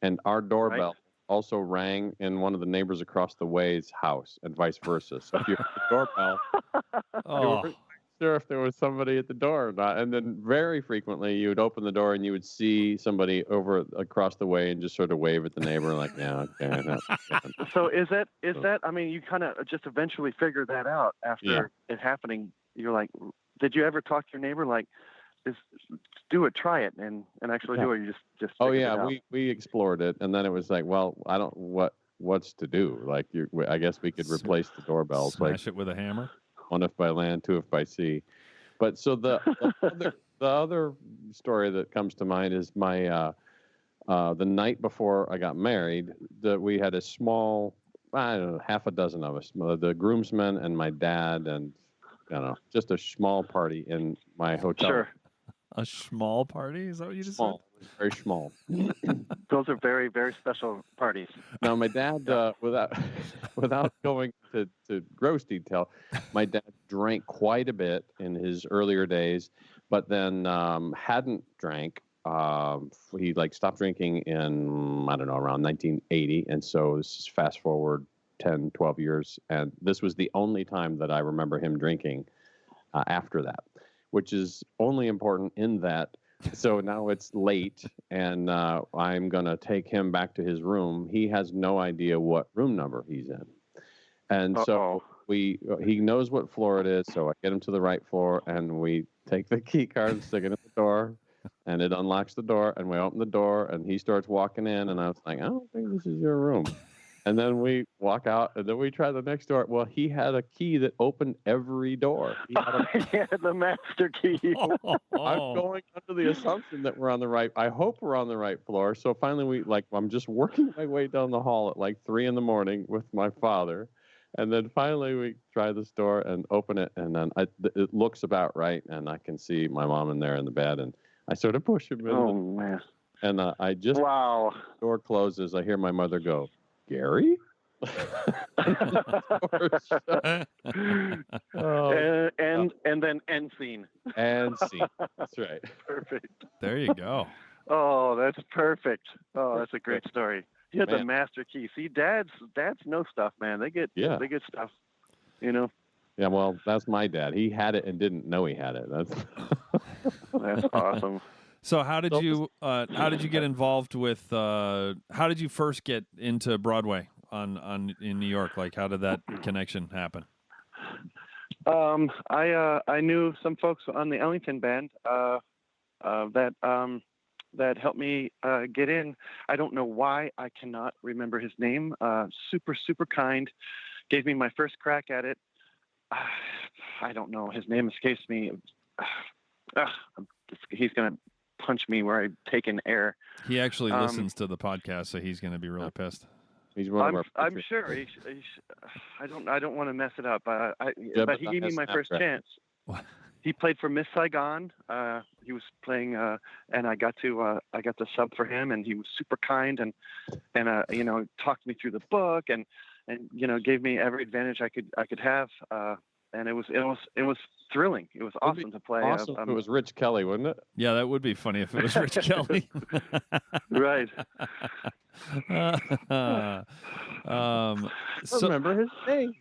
and our doorbell also rang in one of the neighbors across the way's house, and vice versa. So if you heard the doorbell, you weren't sure if there was somebody at the door or not. And then very frequently, you would open the door and you would see somebody over across the way and just sort of wave at the neighbor, like, "Yeah, okay." So is that? I mean, you kind of just eventually figure that out after it happening. You're like, did you ever talk to your neighbor do it, try it, and actually do it? You just oh yeah, we explored it, and then it was like, well, I don't what's to do. I guess we could replace the doorbells. Smash it with a hammer. 1 if by land, 2 if by sea. But so the other story that comes to mind is my the night before I got married, we had a small, I don't know, half a dozen of us, the groomsmen and my dad, and just a small party in my hotel. Sure. A small party? Is that what you just said? Very small. Those are very, very special parties. Now, my dad, without going to gross detail, my dad drank quite a bit in his earlier days, but then hadn't drank. He stopped drinking in, I don't know, around 1980. And so this is fast forward 10, 12 years. And this was the only time that I remember him drinking after that, which is only important in that So now it's late, and I'm going to take him back to his room. He has no idea what room number he's in. And so he knows what floor it is, so I get him to the right floor, and we take the key card and stick it in the door, and it unlocks the door, and we open the door, and he starts walking in, and I was like, I don't think this is your room. And then we walk out, and then we try the next door. Well, he had a key that opened every door. He had the master key. I'm going under the assumption that we're on the right. I hope we're on the right floor. So finally, I'm just working my way down the hall at like 3 a.m. with my father. And then finally we try this door and open it, and then it looks about right, and I can see my mom in there in the bed, and I sort of push him in. Oh, man. And I just, wow. Door closes, I hear my mother go, Gary? And then end scene. And scene. That's right. Perfect. There you go. Oh, that's perfect. Oh, that's a great story. He had the master key. See, dads know stuff, man. They get stuff, you know. Yeah, well, that's my dad. He had it and didn't know he had it. That's awesome. So how did you get involved with how did you first get into Broadway in New York? Like, how did that connection happen? I knew some folks on the Ellington band that helped me get in. I don't know why. I cannot remember his name. Super kind. Gave me my first crack at it. I don't know. His name escapes me. He's going to punch me where I take in air. He actually listens to the podcast, so he's going to be really pissed. He's one of our. I'm sure. I don't want to mess it up. But he gave me my first chance. What? He played for Miss Saigon. He was playing, and I got to sub for him, and he was super kind and talked me through the book and gave me every advantage I could have. And it was thrilling. It was awesome to play. Awesome if it was Rich Kelly, wouldn't it? Yeah, that would be funny if it was Rich Kelly. Right. Remember his name.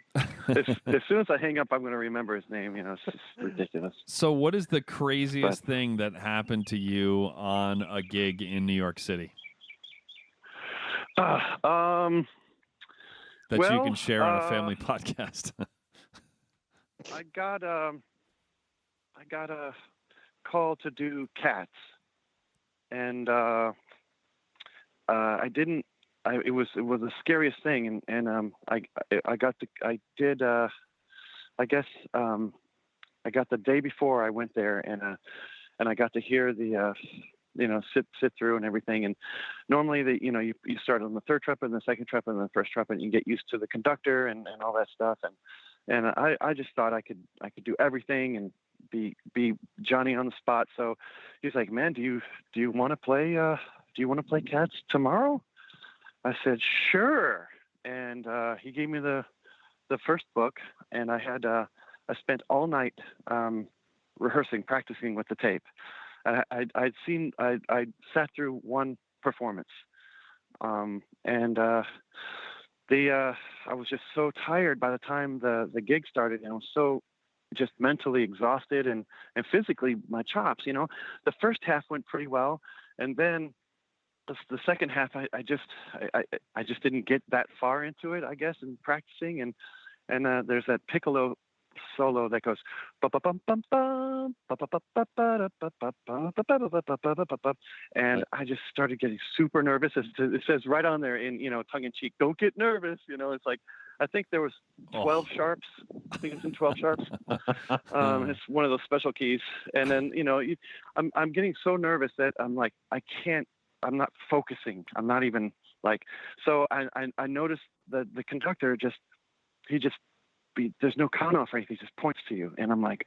As soon as I hang up, I'm going to remember his name. It's just ridiculous. So what is the craziest thing that happened to you on a gig in New York City? That you can share on a family podcast. I got a call to do Cats, and I didn't. It was the scariest thing, and I got the day before I went there, and I got to hear the sit through and everything. And normally you start on the third trumpet and the second trumpet and the first trumpet, and you get used to the conductor and all that stuff. And I just thought I could do everything and be Johnny on the spot. So he's like, man, do you want to play Cats tomorrow? I said, sure. And he gave me the first book, and I spent all night rehearsing, practicing with the tape. I sat through one performance, and I was just so tired by the time the gig started, and I was so just mentally exhausted and physically my chops. The first half went pretty well, and then the second half I just didn't get that far into it, I guess, in practicing, and there's that piccolo solo that goes and I just started getting super nervous. It says right on there in tongue in cheek, don't get nervous. It's like I think there was 12 sharps. I think it's in 12 sharps. It's one of those special keys. And then I'm getting so nervous that I'm like I'm not focusing. I'm not even like. So I noticed that the conductor there's no count off or anything. He just points to you. And I'm like,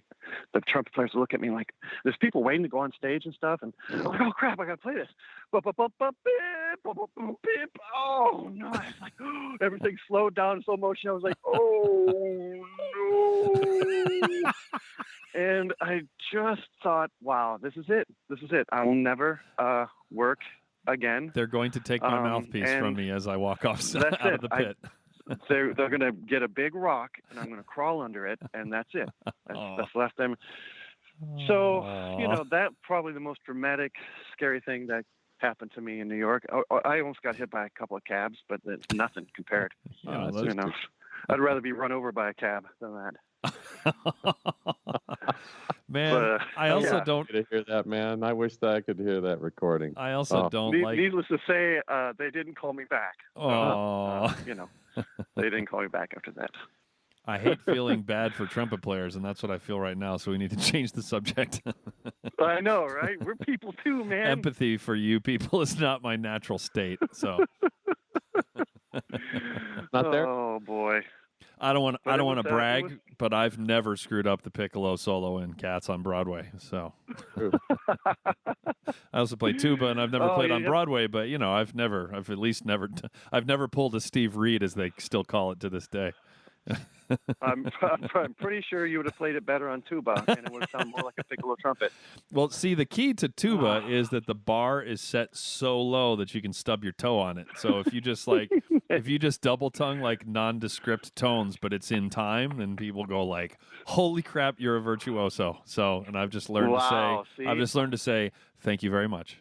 the trumpet players look at me like, there's people waiting to go on stage and stuff. And I'm like, oh crap, I got to play this. Oh no. It's like, everything slowed down in slow motion. I was like, oh no. And I just thought, wow, this is it. I will never work again. They're going to take my mouthpiece from me as I walk off out of the pit. They're going to get a big rock, and I'm going to crawl under it, and that's it. That's left them. So, that probably the most dramatic, scary thing that happened to me in New York. I almost got hit by a couple of cabs, but it's nothing compared. I'd rather be run over by a cab than that. Man, but, I also don't hear that, man. I wish that I could hear that recording. I also don't like. Needless to say, they didn't call me back. Oh, they didn't call me back after that. I hate feeling bad for trumpet players, and that's what I feel right now. So we need to change the subject. I know, right? We're people too, man. Empathy for you people is not my natural state. So. Not there. Oh boy. I don't want to brag, but I've never screwed up the piccolo solo in Cats on Broadway. So I also play tuba, and I've never played on Broadway, but I've never pulled a Steve Reid, as they still call it to this day. I'm pretty sure you would have played it better on tuba, and it would have sounded more like a piccolo trumpet. Well, see, the key to tuba is that the bar is set so low that you can stub your toe on it. So if you just double tongue like nondescript tones, but it's in time, then people go like, "Holy crap, you're a virtuoso!" So, and I've just learned to say, "Thank you very much."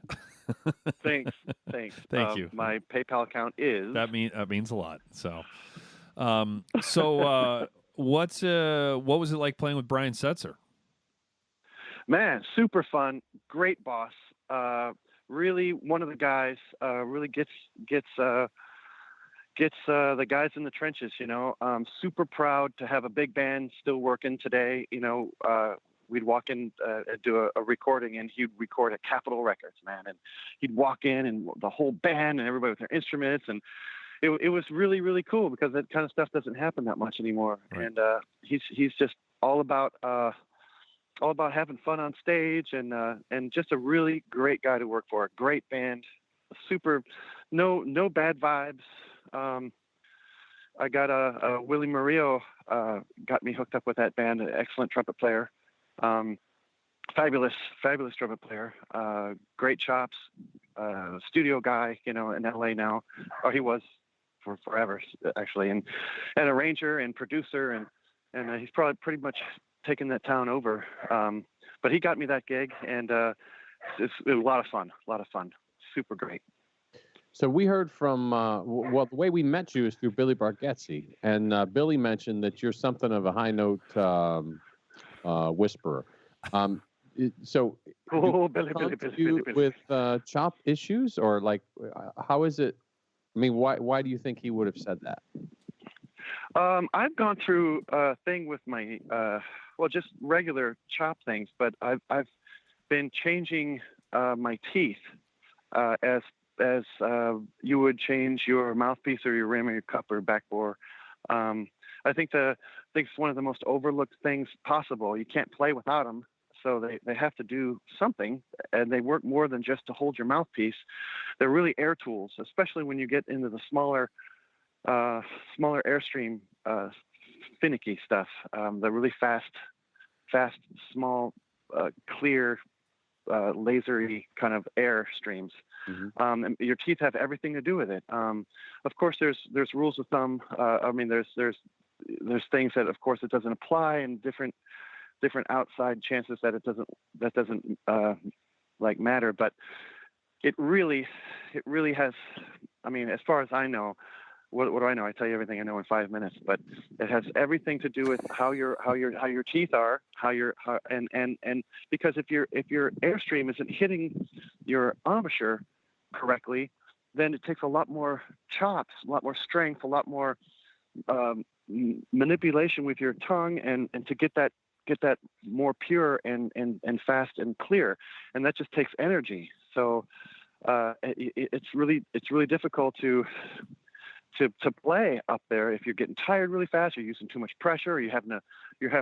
Thanks. Thank you. My PayPal account is. That means a lot. So. What was it like playing with Brian Setzer? Man, super fun. Great boss. Really one of the guys. Really gets the guys in the trenches. Super proud to have a big band still working today. We'd walk in and do a recording, and he'd record at Capitol Records, man. And he'd walk in, and the whole band and everybody with their instruments, and it was really, really cool, because that kind of stuff doesn't happen that much anymore. Right. And he's just all about having fun on stage, and just a really great guy to work for. A great band, super, no bad vibes. I got a Willie Murillo got me hooked up with that band. An excellent trumpet player, fabulous trumpet player, great chops, studio guy, in LA now, or he was for forever actually, and arranger and producer, and he's probably pretty much taken that town over. But he got me that gig, and it's a lot of fun, super great. So we heard from, the way we met you is through Billy Bargetzi, and Billy mentioned that you're something of a high note whisperer. So Billy. With chop issues, or like, how is it? I mean, why do you think he would have said that? I've gone through a thing with my, just regular chop things, but I've been changing my teeth as you would change your mouthpiece or your rim or your cup or back bore. I think it's one of the most overlooked things possible. You can't play without them, so they have to do something, and they work more than just to hold your mouthpiece. They're really air tools, especially when you get into the smaller airstream, finicky stuff. The really fast, small, clear, lasery kind of air streams. Mm-hmm. And your teeth have everything to do with it. Of course, there's rules of thumb. There's things that, of course, it doesn't apply, and different outside chances that it doesn't matter. But it really has. I mean, as far as I know, what do I know? I tell you everything I know in 5 minutes. But it has everything to do with how your teeth are, and because if your airstream isn't hitting your embouchure correctly, then it takes a lot more chops, a lot more strength, a lot more manipulation with your tongue, and to get that more pure and fast and clear, and that just takes energy. So it's really difficult to play up there if you're getting tired really fast, you're using too much pressure, or you have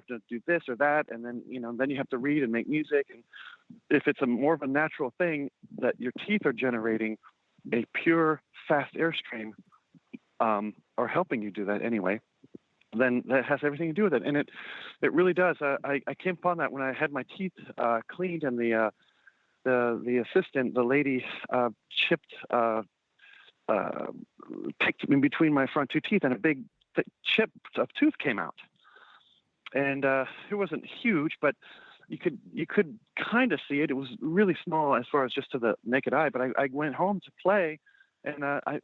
to do this or that, and then then you have to read and make music. And if it's more of a natural thing that your teeth are generating a pure fast airstream, or helping you do that anyway, then that has everything to do with it. And it really does. I came upon that when I had my teeth cleaned, and the assistant, the lady, picked in between my front two teeth, and a big chip of tooth came out. And it wasn't huge, but you could kind of see it. It was really small as far as just to the naked eye. But I went home to play, and I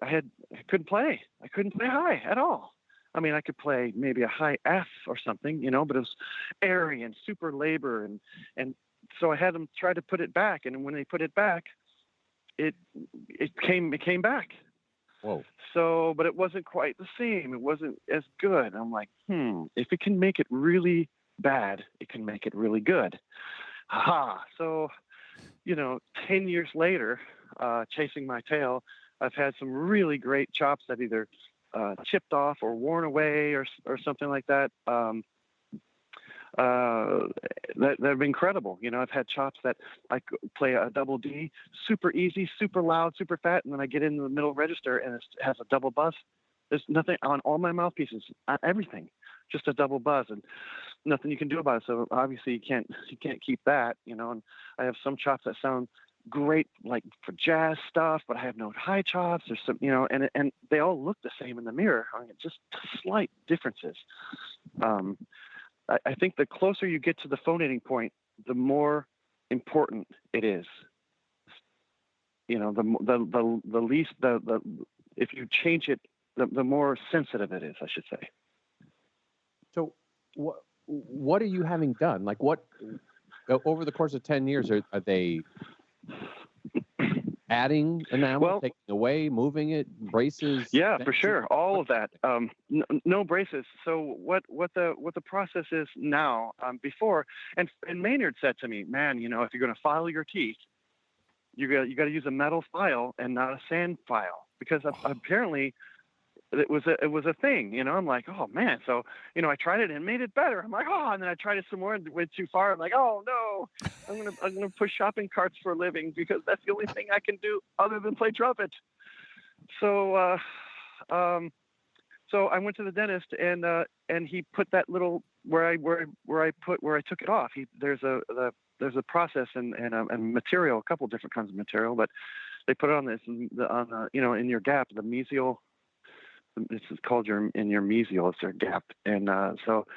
couldn't play. I couldn't play high at all. I mean, I could play maybe a high F or something, but it was airy and super labor, and so I had them try to put it back. And when they put it back, it came back. Whoa. So, but it wasn't quite the same. It wasn't as good. I'm like, if it can make it really bad, it can make it really good. So, 10 years later, chasing my tail, I've had some really great chops that either chipped off or worn away or something like that. That have been incredible. I've had chops that I play a double D, super easy, super loud, super fat, and then I get in the middle register and it has a double buzz. There's nothing on all my mouthpieces, everything, just a double buzz, and nothing you can do about it. So obviously you can't keep that, And I have some chops that sound great, like for jazz stuff, but I have no high chops or some, and they all look the same in the mirror. I mean, just slight differences. I think the closer you get to the phonating point, the more important it is. The least if you change it, the more sensitive it is, I should say. So, what are you having done? Like, what over the course of 10 years are they adding enamel, taking away, moving it, braces? Yeah, for sure, all of that. No braces. So what the process is now? Before, and Maynard said to me, man, if you're going to file your teeth, you got to use a metal file and not a sand file, because apparently it was a thing. I'm like, oh man. So I tried it and made it better. I'm like, and then I tried it some more and went too far. I'm like, oh no, I'm gonna push shopping carts for a living, because that's the only thing I can do other than play trumpet. So so I went to the dentist, and he put that little where I took it off. There's a process and a material, a couple different kinds of material, but they put it on in your gap, the mesial. This is called your mesial. It's their gap, and so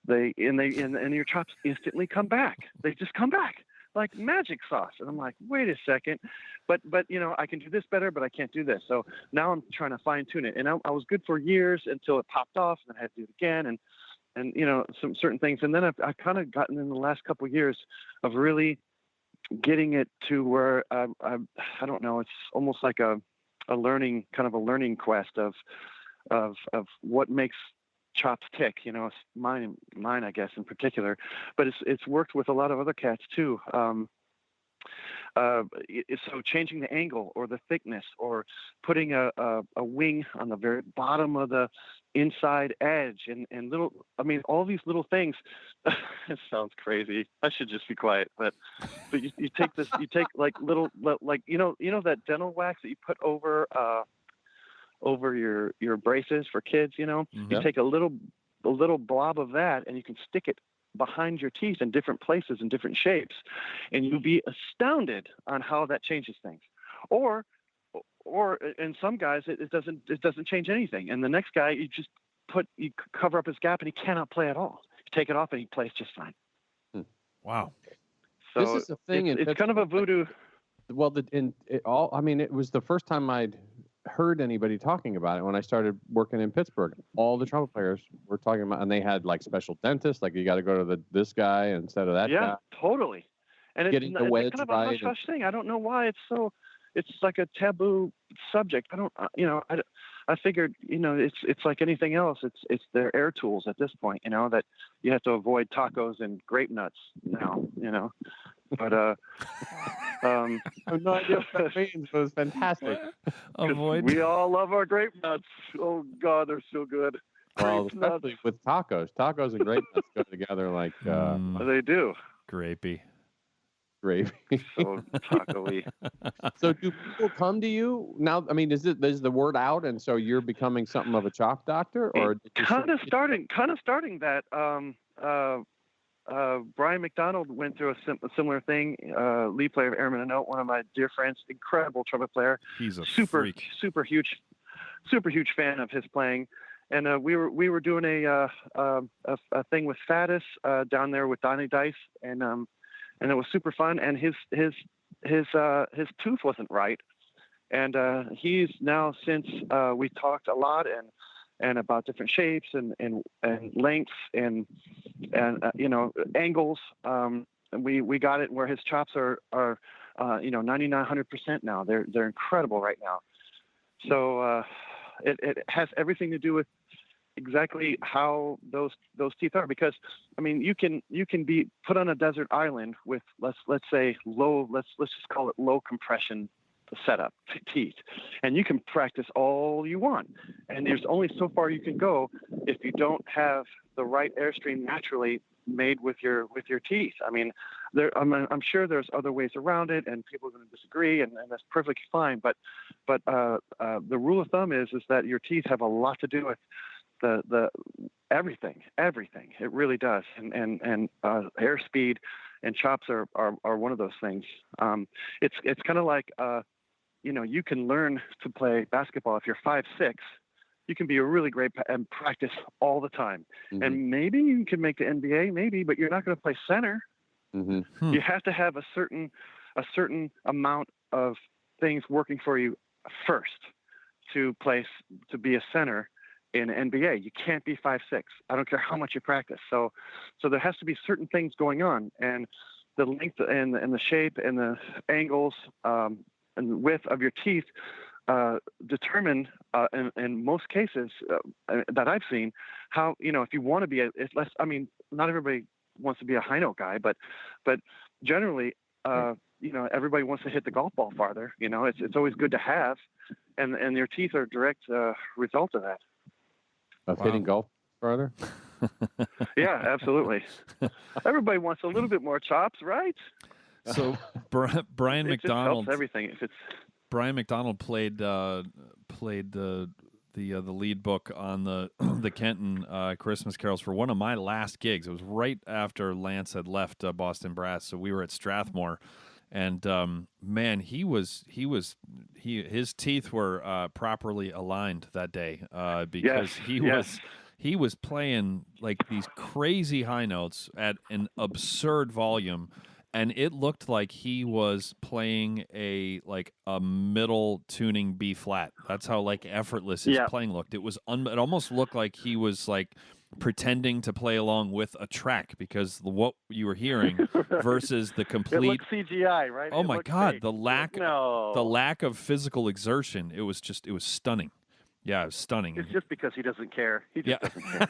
your chops instantly come back. They just come back like magic sauce. And I'm like, wait a second, but I can do this better, but I can't do this. So now I'm trying to fine tune it, and I was good for years until it popped off, and I had to do it again, and some certain things, and then I've kind of gotten in the last couple of years of really getting it to where I don't know. It's almost like a learning quest of what makes chops tick. It's mine, I guess, in particular, but it's worked with a lot of other cats too. So changing the angle or the thickness, or putting a wing on the very bottom of the inside edge, and all these little things. It sounds crazy. I should just be quiet, but you take like little, like that dental wax that you put over your braces for kids. You take a little blob of that, and you can stick it behind your teeth in different places and different shapes, and you'll be astounded on how that changes things. Or in some guys it doesn't change anything, and the next guy you cover up his gap and he cannot play at all. You take it off and he plays just fine. Wow. So this is a thing. It's kind of a voodoo. Well, it was the first time I'd heard anybody talking about it when I started working in Pittsburgh. All the trumpet players were talking about, and they had like special dentists, like you got to go to this guy instead of that guy. Yeah, totally. And it's kind of a hush-hush thing. I don't know why it's like a taboo subject. I figured, it's like anything else. It's their air tools at this point, that you have to avoid tacos and grape nuts now, But I have no idea what that means, but it was fantastic. We all love our grape nuts. Oh God, they're so good. Well, especially with tacos. Tacos and grape nuts go together like they do. Grapey. Gravy. So taco-y. So do people come to you now? I mean, is the word out, and so you're becoming something of a chop doctor, or kind of starting that? Brian McDonald went through a similar thing. Lead player of Airman and Note, one of my dear friends, incredible trumpet player. He's a super freak. super huge fan of his playing, And we were doing a thing with Faddis down there with Donnie Dice, and it was super fun. And his tooth wasn't right, and he's now, since we talked a lot and about different shapes and lengths and angles. We got it where his chops are 99-100% now. They're incredible right now. So it has everything to do with exactly how those teeth are, because I mean you can be put on a desert island with let's say let's just call it low compression setup teeth, and you can practice all you want, and there's only so far you can go if you don't have the right airstream naturally made with your teeth. I mean, I'm sure there's other ways around it, and people are going to disagree, and that's perfectly fine. But the rule of thumb is that your teeth have a lot to do with the everything. It really does, and airspeed and chops are one of those things. It's kind of like you can learn to play basketball if you're 5'6". You can be a really great and practice all the time. Mm-hmm. And maybe you can make the NBA, maybe, but you're not going to play center. Mm-hmm. You have to have a certain amount of things working for you first to be a center in NBA. You can't be 5'6". I don't care how much you practice. So there has to be certain things going on, and the length and the shape and the angles and width of your teeth determine, in most cases that I've seen, how, if you want to be not everybody wants to be a high note guy, but generally, everybody wants to hit the golf ball farther. It's always good to have, and your teeth are a direct result of that. Of hitting golf farther? Yeah, absolutely. Everybody wants a little bit more chops, right? So Brian McDonald, just helps everything. If it's Brian McDonald played the lead book on the Kenton Christmas carols for one of my last gigs. It was right after Lance had left Boston Brass, so we were at Strathmore, and man, his teeth were properly aligned that day because he was playing like these crazy high notes at an absurd volume. And it looked like he was playing a middle tuning B flat. That's how effortless his playing looked. It was it almost looked like he was pretending to play along with a track, because what you were hearing versus the complete. It looked CGI, right? Oh my God, the lack of physical exertion. It was stunning. Yeah, it was stunning. It's just because he doesn't care. He just doesn't care.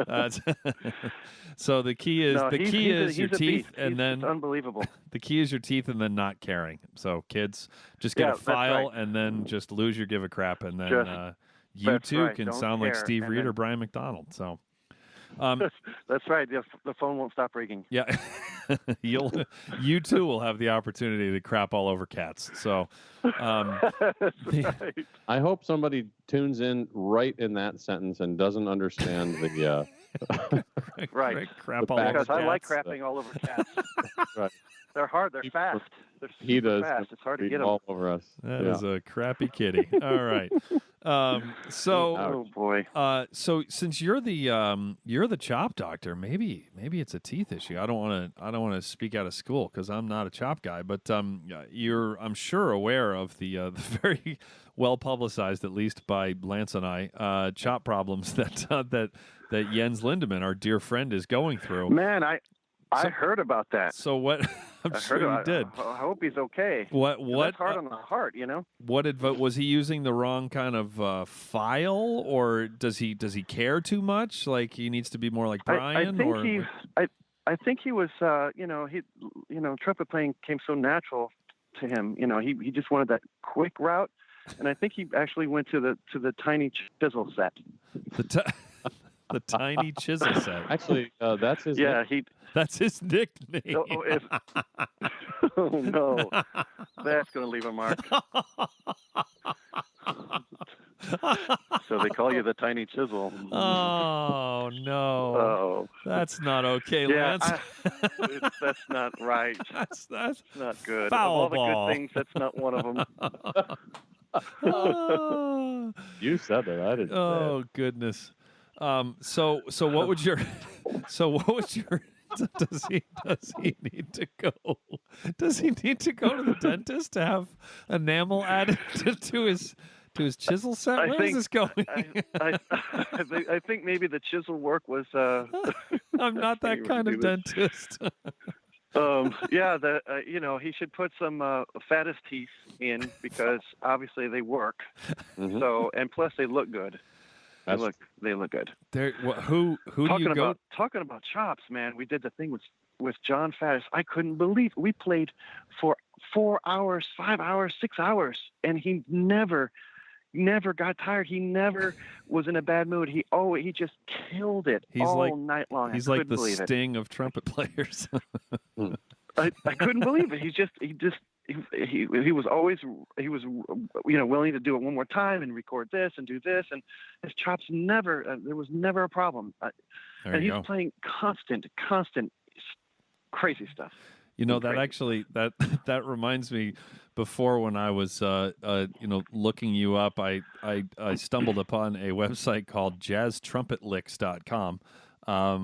That's what it is. So the key is your teeth, and then it's unbelievable. The key is your teeth, and then not caring. So kids, just get a file, and then just lose your give a crap, and then you too can sound like Steve Reid or Brian McDonald. So. That's right. The phone won't stop ringing. Yeah, you too will have the opportunity to crap all over cats. So, right. I hope somebody tunes in right in that sentence and doesn't understand the right crap all over because cats. I like crapping all over cats. Right. They're hard. They're fast. He does. Fast. It's hard to get them all over us. That is a crappy kitty. All right. Oh boy. So since you're the chop doctor, maybe it's a teeth issue. I don't want to speak out of school because I'm not a chop guy, but you're, I'm sure, aware of the very well publicized, at least by Lance and I, chop problems that Jens Lindemann, our dear friend, is going through. Man, I heard about that. So what? I'm sure you did. I hope he's okay. What? That's hard on the heart, What was he using the wrong kind of file, or does he care too much? Like he needs to be more like Brian? I think he was. Trumpet playing came so natural to him. He just wanted that quick route, and I think he actually went to the tiny chisel set. The tiny chisel set. Actually, that's his. Yeah, that's his nickname. Oh no, that's going to leave a mark. So they call you the tiny chisel. Oh no. Oh, that's not okay, yeah, Lance. that's not right. That's not good. Foul of all ball. the good things, that's not one of them. Oh, You said that. I didn't say oh it. goodness. So what would your does he need to go? Does he need to go to the dentist to have enamel added to his chisel set? I Where is think this going? I think maybe the chisel work was. I'm not that kind of dentist. Yeah, he should put some fattest teeth in because obviously they work. Mhm. So, and plus they look good. They look good. Who do you go? Talking about chops, man. We did the thing with John Faddis. I couldn't believe it. We played for 4 hours, 5 hours, 6 hours, and he never got tired. He never was in a bad mood. He just killed it all night long. He's like the Sting of trumpet players. I couldn't believe it. He was always willing to do it one more time and record this and do this, and his chops never there was never a problem. And he's playing constant crazy stuff. That actually that reminds me. Before, when I was looking you up, I stumbled upon a website called jazztrumpetlicks.com,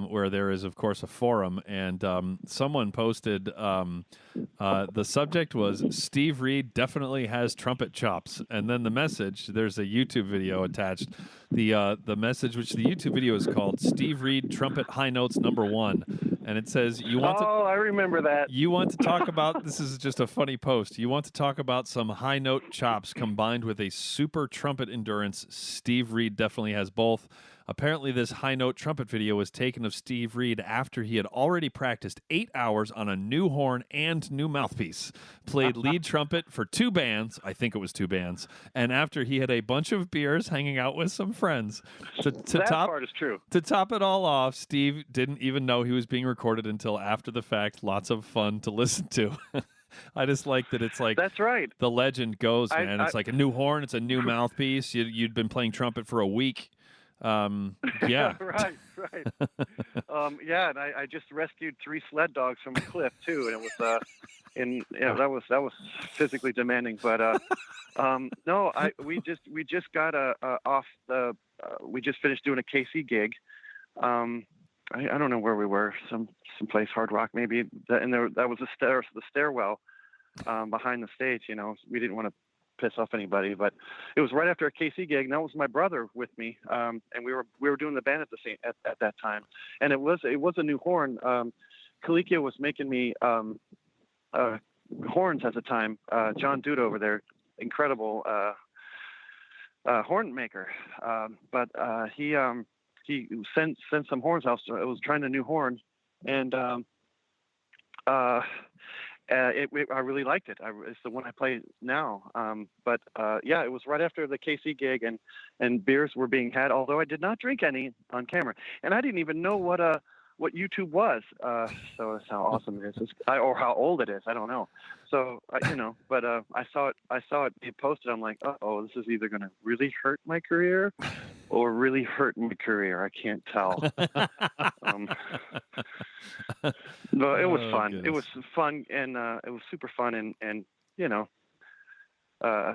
where there is, of course, a forum, and someone posted the subject was Steve Reid definitely has trumpet chops, and then the message, there's a YouTube video attached. The message, which the YouTube video is called Steve Reid Trumpet High Notes #1, and it says I remember that. You want to talk about, this is just a funny post, you want to talk about some high note chops combined with a super trumpet endurance. Steve Reid definitely has both. Apparently, this high note trumpet video was taken of Steve Reid after he had already practiced 8 hours on a new horn and new mouthpiece, played lead trumpet for 2 bands, I think it was 2 bands, and after he had a bunch of beers hanging out with some friends. Part is true. To top it all off, Steve didn't even know he was being recorded until after the fact. Lots of fun to listen to. I just like that it's like that's right. The legend goes, man. It's like a new horn, it's a new mouthpiece. You'd been playing trumpet for a week. Yeah. right. Yeah, and I just rescued 3 sled dogs from a cliff too, and it was that was physically demanding. But no, we just got off the. We just finished doing a KC gig. I don't know where we were, someplace Hard Rock maybe, and that was the stairwell behind the stage. We didn't want to piss off anybody, but it was right after a KC gig, and that was my brother with me, and we were doing the band at that time, and it was a new horn. Kalikia was making me horns at the time. John Dude over there, incredible horn maker, but he sent some horns. I was trying a new horn, and I really liked it. It's the one I play now. But it was right after the KC gig, and beers were being had, although I did not drink any on camera, and I didn't even know what YouTube was. So that's how awesome it is, or how old it is. I don't know. So but I saw it being posted. I'm like, oh, this is either going to really hurt my career or really hurt my career. I can't tell. But it was fun. Goodness. It was fun, and it was super fun, and I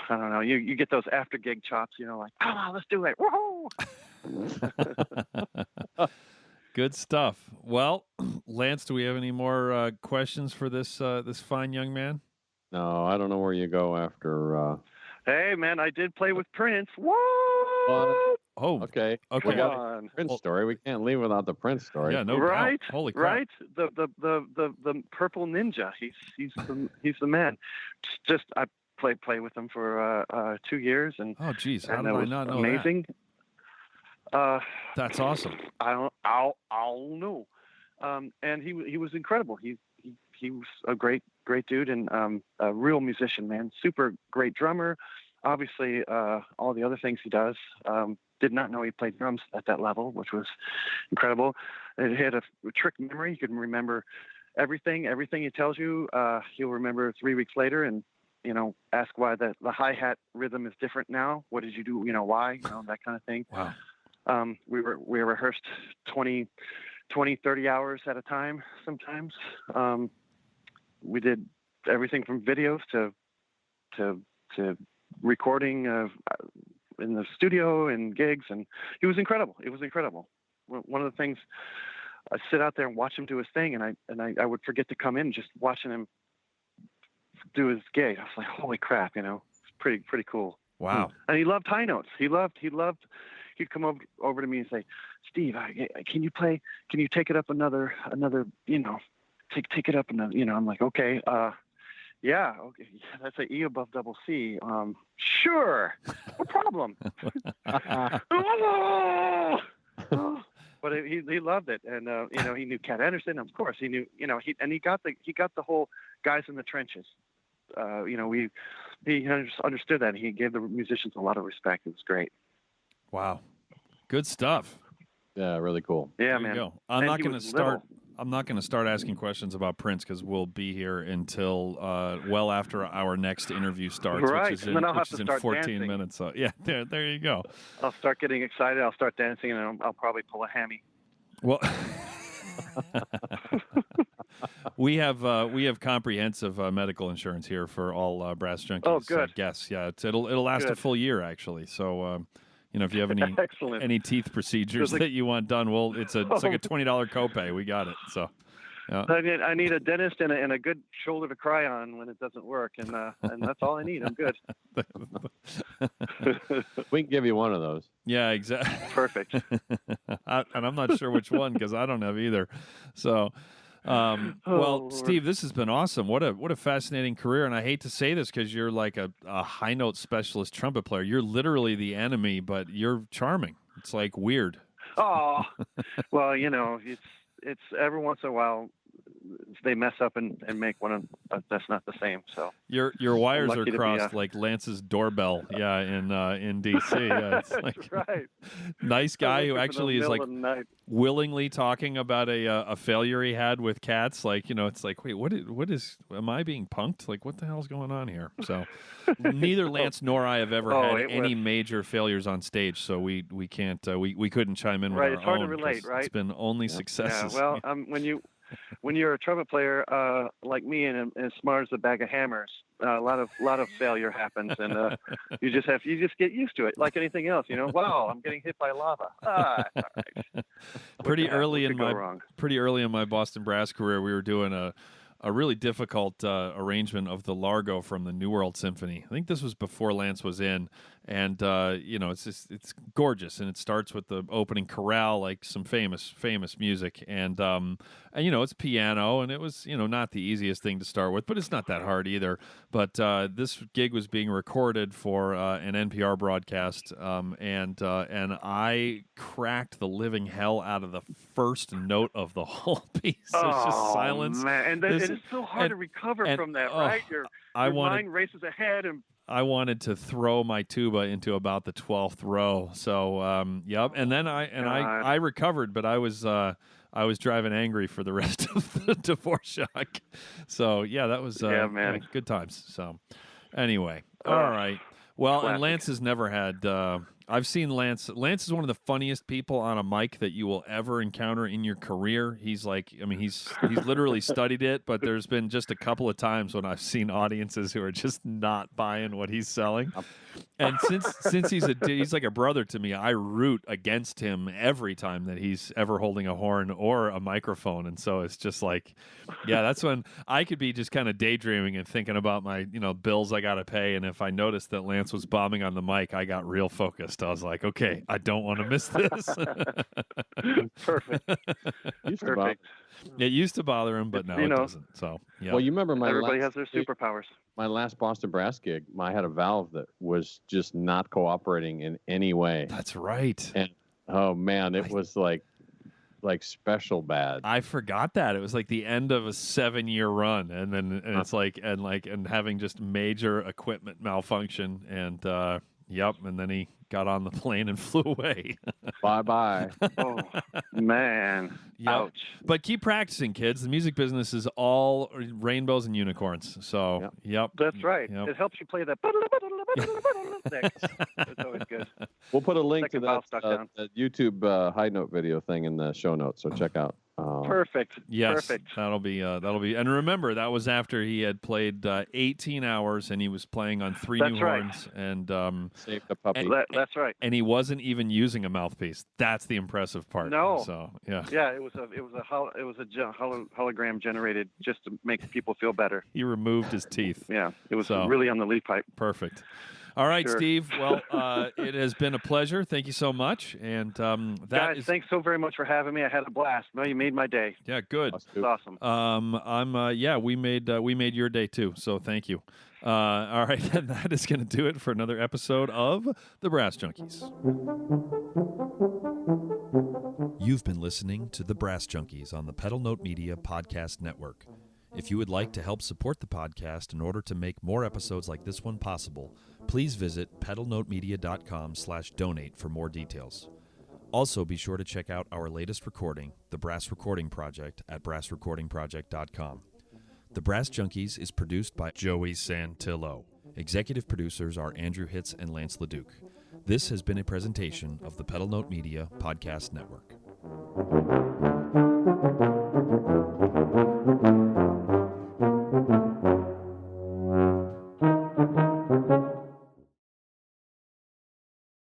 don't know. You get those after gig chops, like, let's do it. Woohoo! Good stuff. Well, Lance, do we have any more questions for this fine young man? No, I don't know where you go after. Hey, man, I did play with Prince. What? Oh, okay. We got the Prince story. We can't leave without the Prince story. Yeah, no doubt. Holy crap. Right? The purple ninja. He's the man. Just I played with him for 2 years, and oh, geez, how did I not know amazing. That's awesome. I'll know. And he was incredible. He was a great dude, and a real musician, man. Super great drummer. Obviously, all the other things he does. Did not know he played drums at that level, which was incredible. He had a trick memory. He could remember everything he tells you. He'll remember 3 weeks later, and ask why the hi-hat rhythm is different now. What did you do? Why? That kind of thing. Wow. We rehearsed 20, 30 hours at a time sometimes. We did everything from videos to recording in the studio and gigs, and he was incredible. It was incredible. One of the things, I sit out there and watch him do his thing, and I would forget to come in just watching him do his gig. I was like, holy crap, you know, it's pretty cool. Wow. And he loved high notes. He'd come over to me and say, Steve, can you take it up another, you know, take it up another, you know. I'm like, okay, yeah, okay, that's an E above double C. Sure, no problem. But he loved it, and you know, he knew Cat Anderson, of course. He knew, you know, he got the whole guys in the trenches. You know, he understood that. He gave the musicians a lot of respect. It was great. Wow, good stuff. Yeah, really cool. Yeah, there man. You go. I'm not going to start asking questions about Prince because we'll be here until well after our next interview starts, right. which is and then I'll have in to start 14 dancing. minutes. So yeah, there you go. I'll start getting excited. I'll start dancing, and I'll probably pull a hammy. Well, we have comprehensive medical insurance here for all Brass Junkies guests. Yeah, it'll last a full year actually. So. You know, if you have any teeth procedures that you want done, well, it's like a $20 copay. We got it. So, yeah. I need a dentist and a good shoulder to cry on when it doesn't work, and that's all I need. I'm good. We can give you one of those. Yeah, exactly. Perfect. And I'm not sure which one because I don't have either. So. Well, Steve, this has been awesome. What a fascinating career. And I hate to say this because you're like a high note specialist trumpet player. You're literally the enemy, but you're charming. It's like weird. Oh, well, you know, it's every once in a while they mess up and make one that's not the same. So your wires are crossed like Lance's doorbell. Yeah, in DC. Yeah, it's like right. Nice guy who actually is like willingly talking about a failure he had with cats. Like, you know, it's like, wait, am I being punked? Like, what the hell's going on here? So neither Lance nor I have ever had any major failures on stage. So we can't we couldn't chime in with our it's hard own, to relate, right? It's been only successes. Yeah, well, when you're a trumpet player like me and as smart as a bag of hammers, a lot of failure happens, and you just get used to it, like anything else. You know, wow, I'm getting hit by lava. All right. Pretty early in my Boston Brass career, we were doing a really difficult arrangement of the Largo from the New World Symphony. I think this was before Lance was in, and you know, it's gorgeous, and it starts with the opening chorale, like some famous music, and you know, it's piano, and it was, you know, not the easiest thing to start with, but it's not that hard either. But this gig was being recorded for an NPR broadcast, and I cracked the living hell out of the first note of the whole piece. It's just silence. Man. And it's so hard to recover from that, right? Your mind races ahead, and I wanted to throw my tuba into about the 12th row. So, yep. And then I recovered, but I was driving angry for the rest of the Dvorak. So yeah, that was man. Good times. So anyway, all right. Well, classic. And Lance has never had. I've seen Lance. Lance is one of the funniest people on a mic that you will ever encounter in your career. He's like, I mean, he's literally studied it. But there's been just a couple of times when I've seen audiences who are just not buying what he's selling. And since he's like a brother to me, I root against him every time that he's ever holding a horn or a microphone. And so it's just like, yeah, that's when I could be just kind of daydreaming and thinking about my, you know, bills I got to pay. And if I noticed that Lance was bombing on the mic, I got real focused. I was like, okay, I don't want to miss this. Perfect. It used to bother him, but now it doesn't. So, yeah. Well, you remember everybody has their superpowers. My last Boston Brass gig, I had a valve that was just not cooperating in any way. That's right. And oh man, it was like special bad. I forgot that. It was like the end of a 7-year run, and then it's like having just major equipment malfunction, and yep, and then he got on the plane and flew away. Bye. Oh, man. Yep. Ouch. But keep practicing, kids. The music business is all rainbows and unicorns. So, yep. That's right. Yep. It helps you play that next. It's always good. We'll put a link to that YouTube high note video thing in the show notes, so check out Perfect. Yes, Perfect. that'll be. And remember, that was after he had played 18 hours, and he was playing on 3 new horns, and Save the puppy. That's right. And he wasn't even using a mouthpiece. That's the impressive part. No. So yeah. Yeah, it was a hologram generated just to make people feel better. He removed his teeth. Yeah, it was really on the lead pipe. Perfect. All right, Sure. Steve. Well, it has been a pleasure. Thank you so much. And guys, thanks so very much for having me. I had a blast. No, you made my day. Yeah, good. It's awesome. We made your day too. So thank you. All right, and that is going to do it for another episode of the Brass Junkies. You've been listening to the Brass Junkies on the Pedal Note Media Podcast Network. If you would like to help support the podcast in order to make more episodes like this one possible, please visit pedalnotemedia.com/donate for more details. Also, be sure to check out our latest recording, The Brass Recording Project, at brassrecordingproject.com. The Brass Junkies is produced by Joey Santillo. Executive producers are Andrew Hitz and Lance LaDuke. This has been a presentation of the Pedal Note Media Podcast Network.